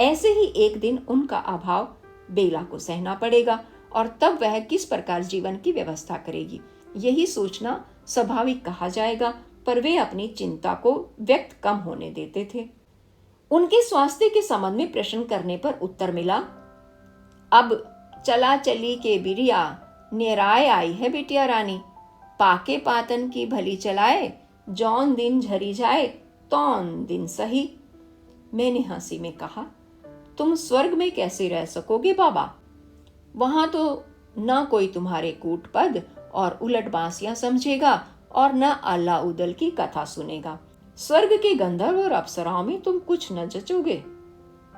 ऐसे ही एक दिन उनका अभाव बेला को सहना पड़ेगा और तब वह किस प्रकार जीवन की व्यवस्था करेगी, यही सोचना स्वाभाविक कहा जाएगा, पर वे अपनी चिंता को व्यक्त कम होने देते थे। उनके स्वास्थ्य के संबंध में प्रश्न करने पर उत्तर मिला, अब चला चली के बिरिया निराय आई है बिटिया रानी, पाके पातन की भली चलाए, जौन दिन झरी जाए तौन दिन सही। मैंने हंसी में कहा, तुम स्वर्ग में कैसे रह सकोगे बाबा? वहां तो न कोई तुम्हारे कूट पद और उलट बांसियां समझेगा और न अल्लाह उदल की कथा सुनेगा। स्वर्ग के गंधर्व और अप्सराओं में तुम कुछ न जचोगे।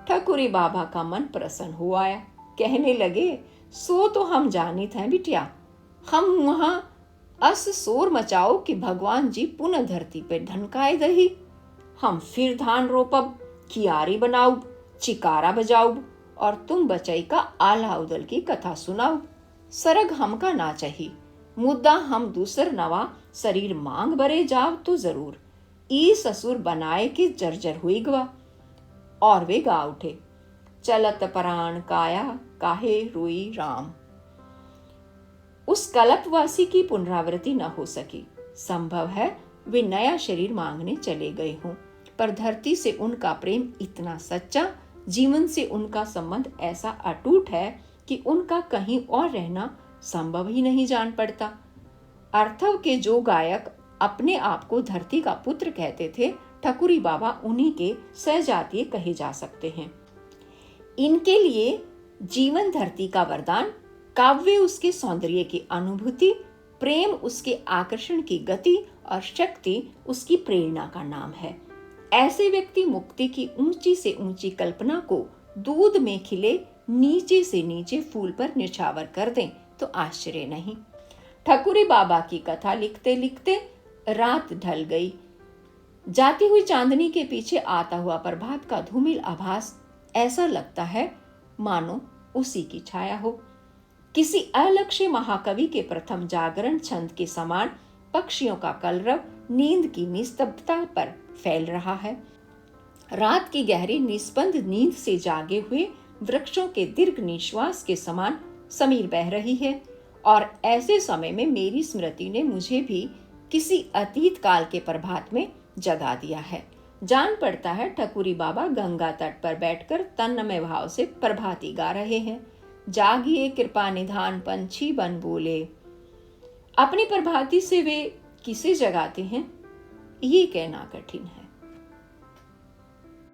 ठकुरी बाबा का मन प्रसन्न हो आया। कहने लगे, सो तो हम जानित हैं बिटिया, हम वहां अस शोर मचाओ कि भगवान जी पुनः धरती पे ढनकाए दही। हम फिर धान रोपब, कियारी बनाऊब, चिकारा बजाऊब और तुम बचई का आला उदल की कथा सुनाओ। सरग हमका ना चाहिए, मुद्दा हम दूसर नवा शरीर मांग बरे जाव तो जरूर। ई ससुर बनाए के जर्जर हुई गवा। और वे गा उठे, चलत प्राण काया काहे रोई राम। उस कल्पवासी की पुनरावृत्ति न हो सकी। संभव है वे नया शरीर मांगने चले गए हों, पर धरती से उनका प्रेम इतना सच्चा, जीवन से उनका संबंध ऐसा अटूट है कि उनका कहीं और रहना संभव ही नहीं जान पड़ता। अर्थव के जो गायक अपने आप को धरती का पुत्र कहते थे, ठकुरी बाबा उन्हीं के सहजातीय कहे जा सकते हैं। इनके लिए जीवन धरती का वरदान, काव्य उसके सौंदर्य की अनुभूति, प्रेम उसके आकर्षण की गति और शक्ति उसकी प्रेरणा का नाम है। ऐसे व्यक्ति मुक्ति की ऊंची से ऊंची कल्पना को दूध में खिले नीचे से नीचे फूल पर निछावर कर दें तो आश्चर्य नहीं। ठकुरी बाबा की कथा लिखते लिखते रात ढल गई। जाती हुई चांदनी के पीछे आता हुआ प्रभात का धूमिल आभास ऐसा लगता है मानो उसी की छाया हो। किसी अलक्ष्य महाकवि के प्रथम जागरण छंद के समान पक्षियों का कलरव नींद की निस्तब्धता पर फैल रहा है। रात की गहरी निस्पंद नींद से जागे हुए वृक्षों के दीर्घ निश्वास के समान समीर बह रही है। और ऐसे समय में मेरी स्मृति ने मुझे भी किसी अतीत काल के प्रभात में जगा दिया है। जान पड़ता है ठकुरी बाबा गंगा तट पर बैठकर तन्मय भाव से प्रभाती गा रहे हैं। जागिए कृपा निधान पंछी बन बोले। अपनी प्रभाती से वे किसे जगाते हैं, ये कहना कठिन है।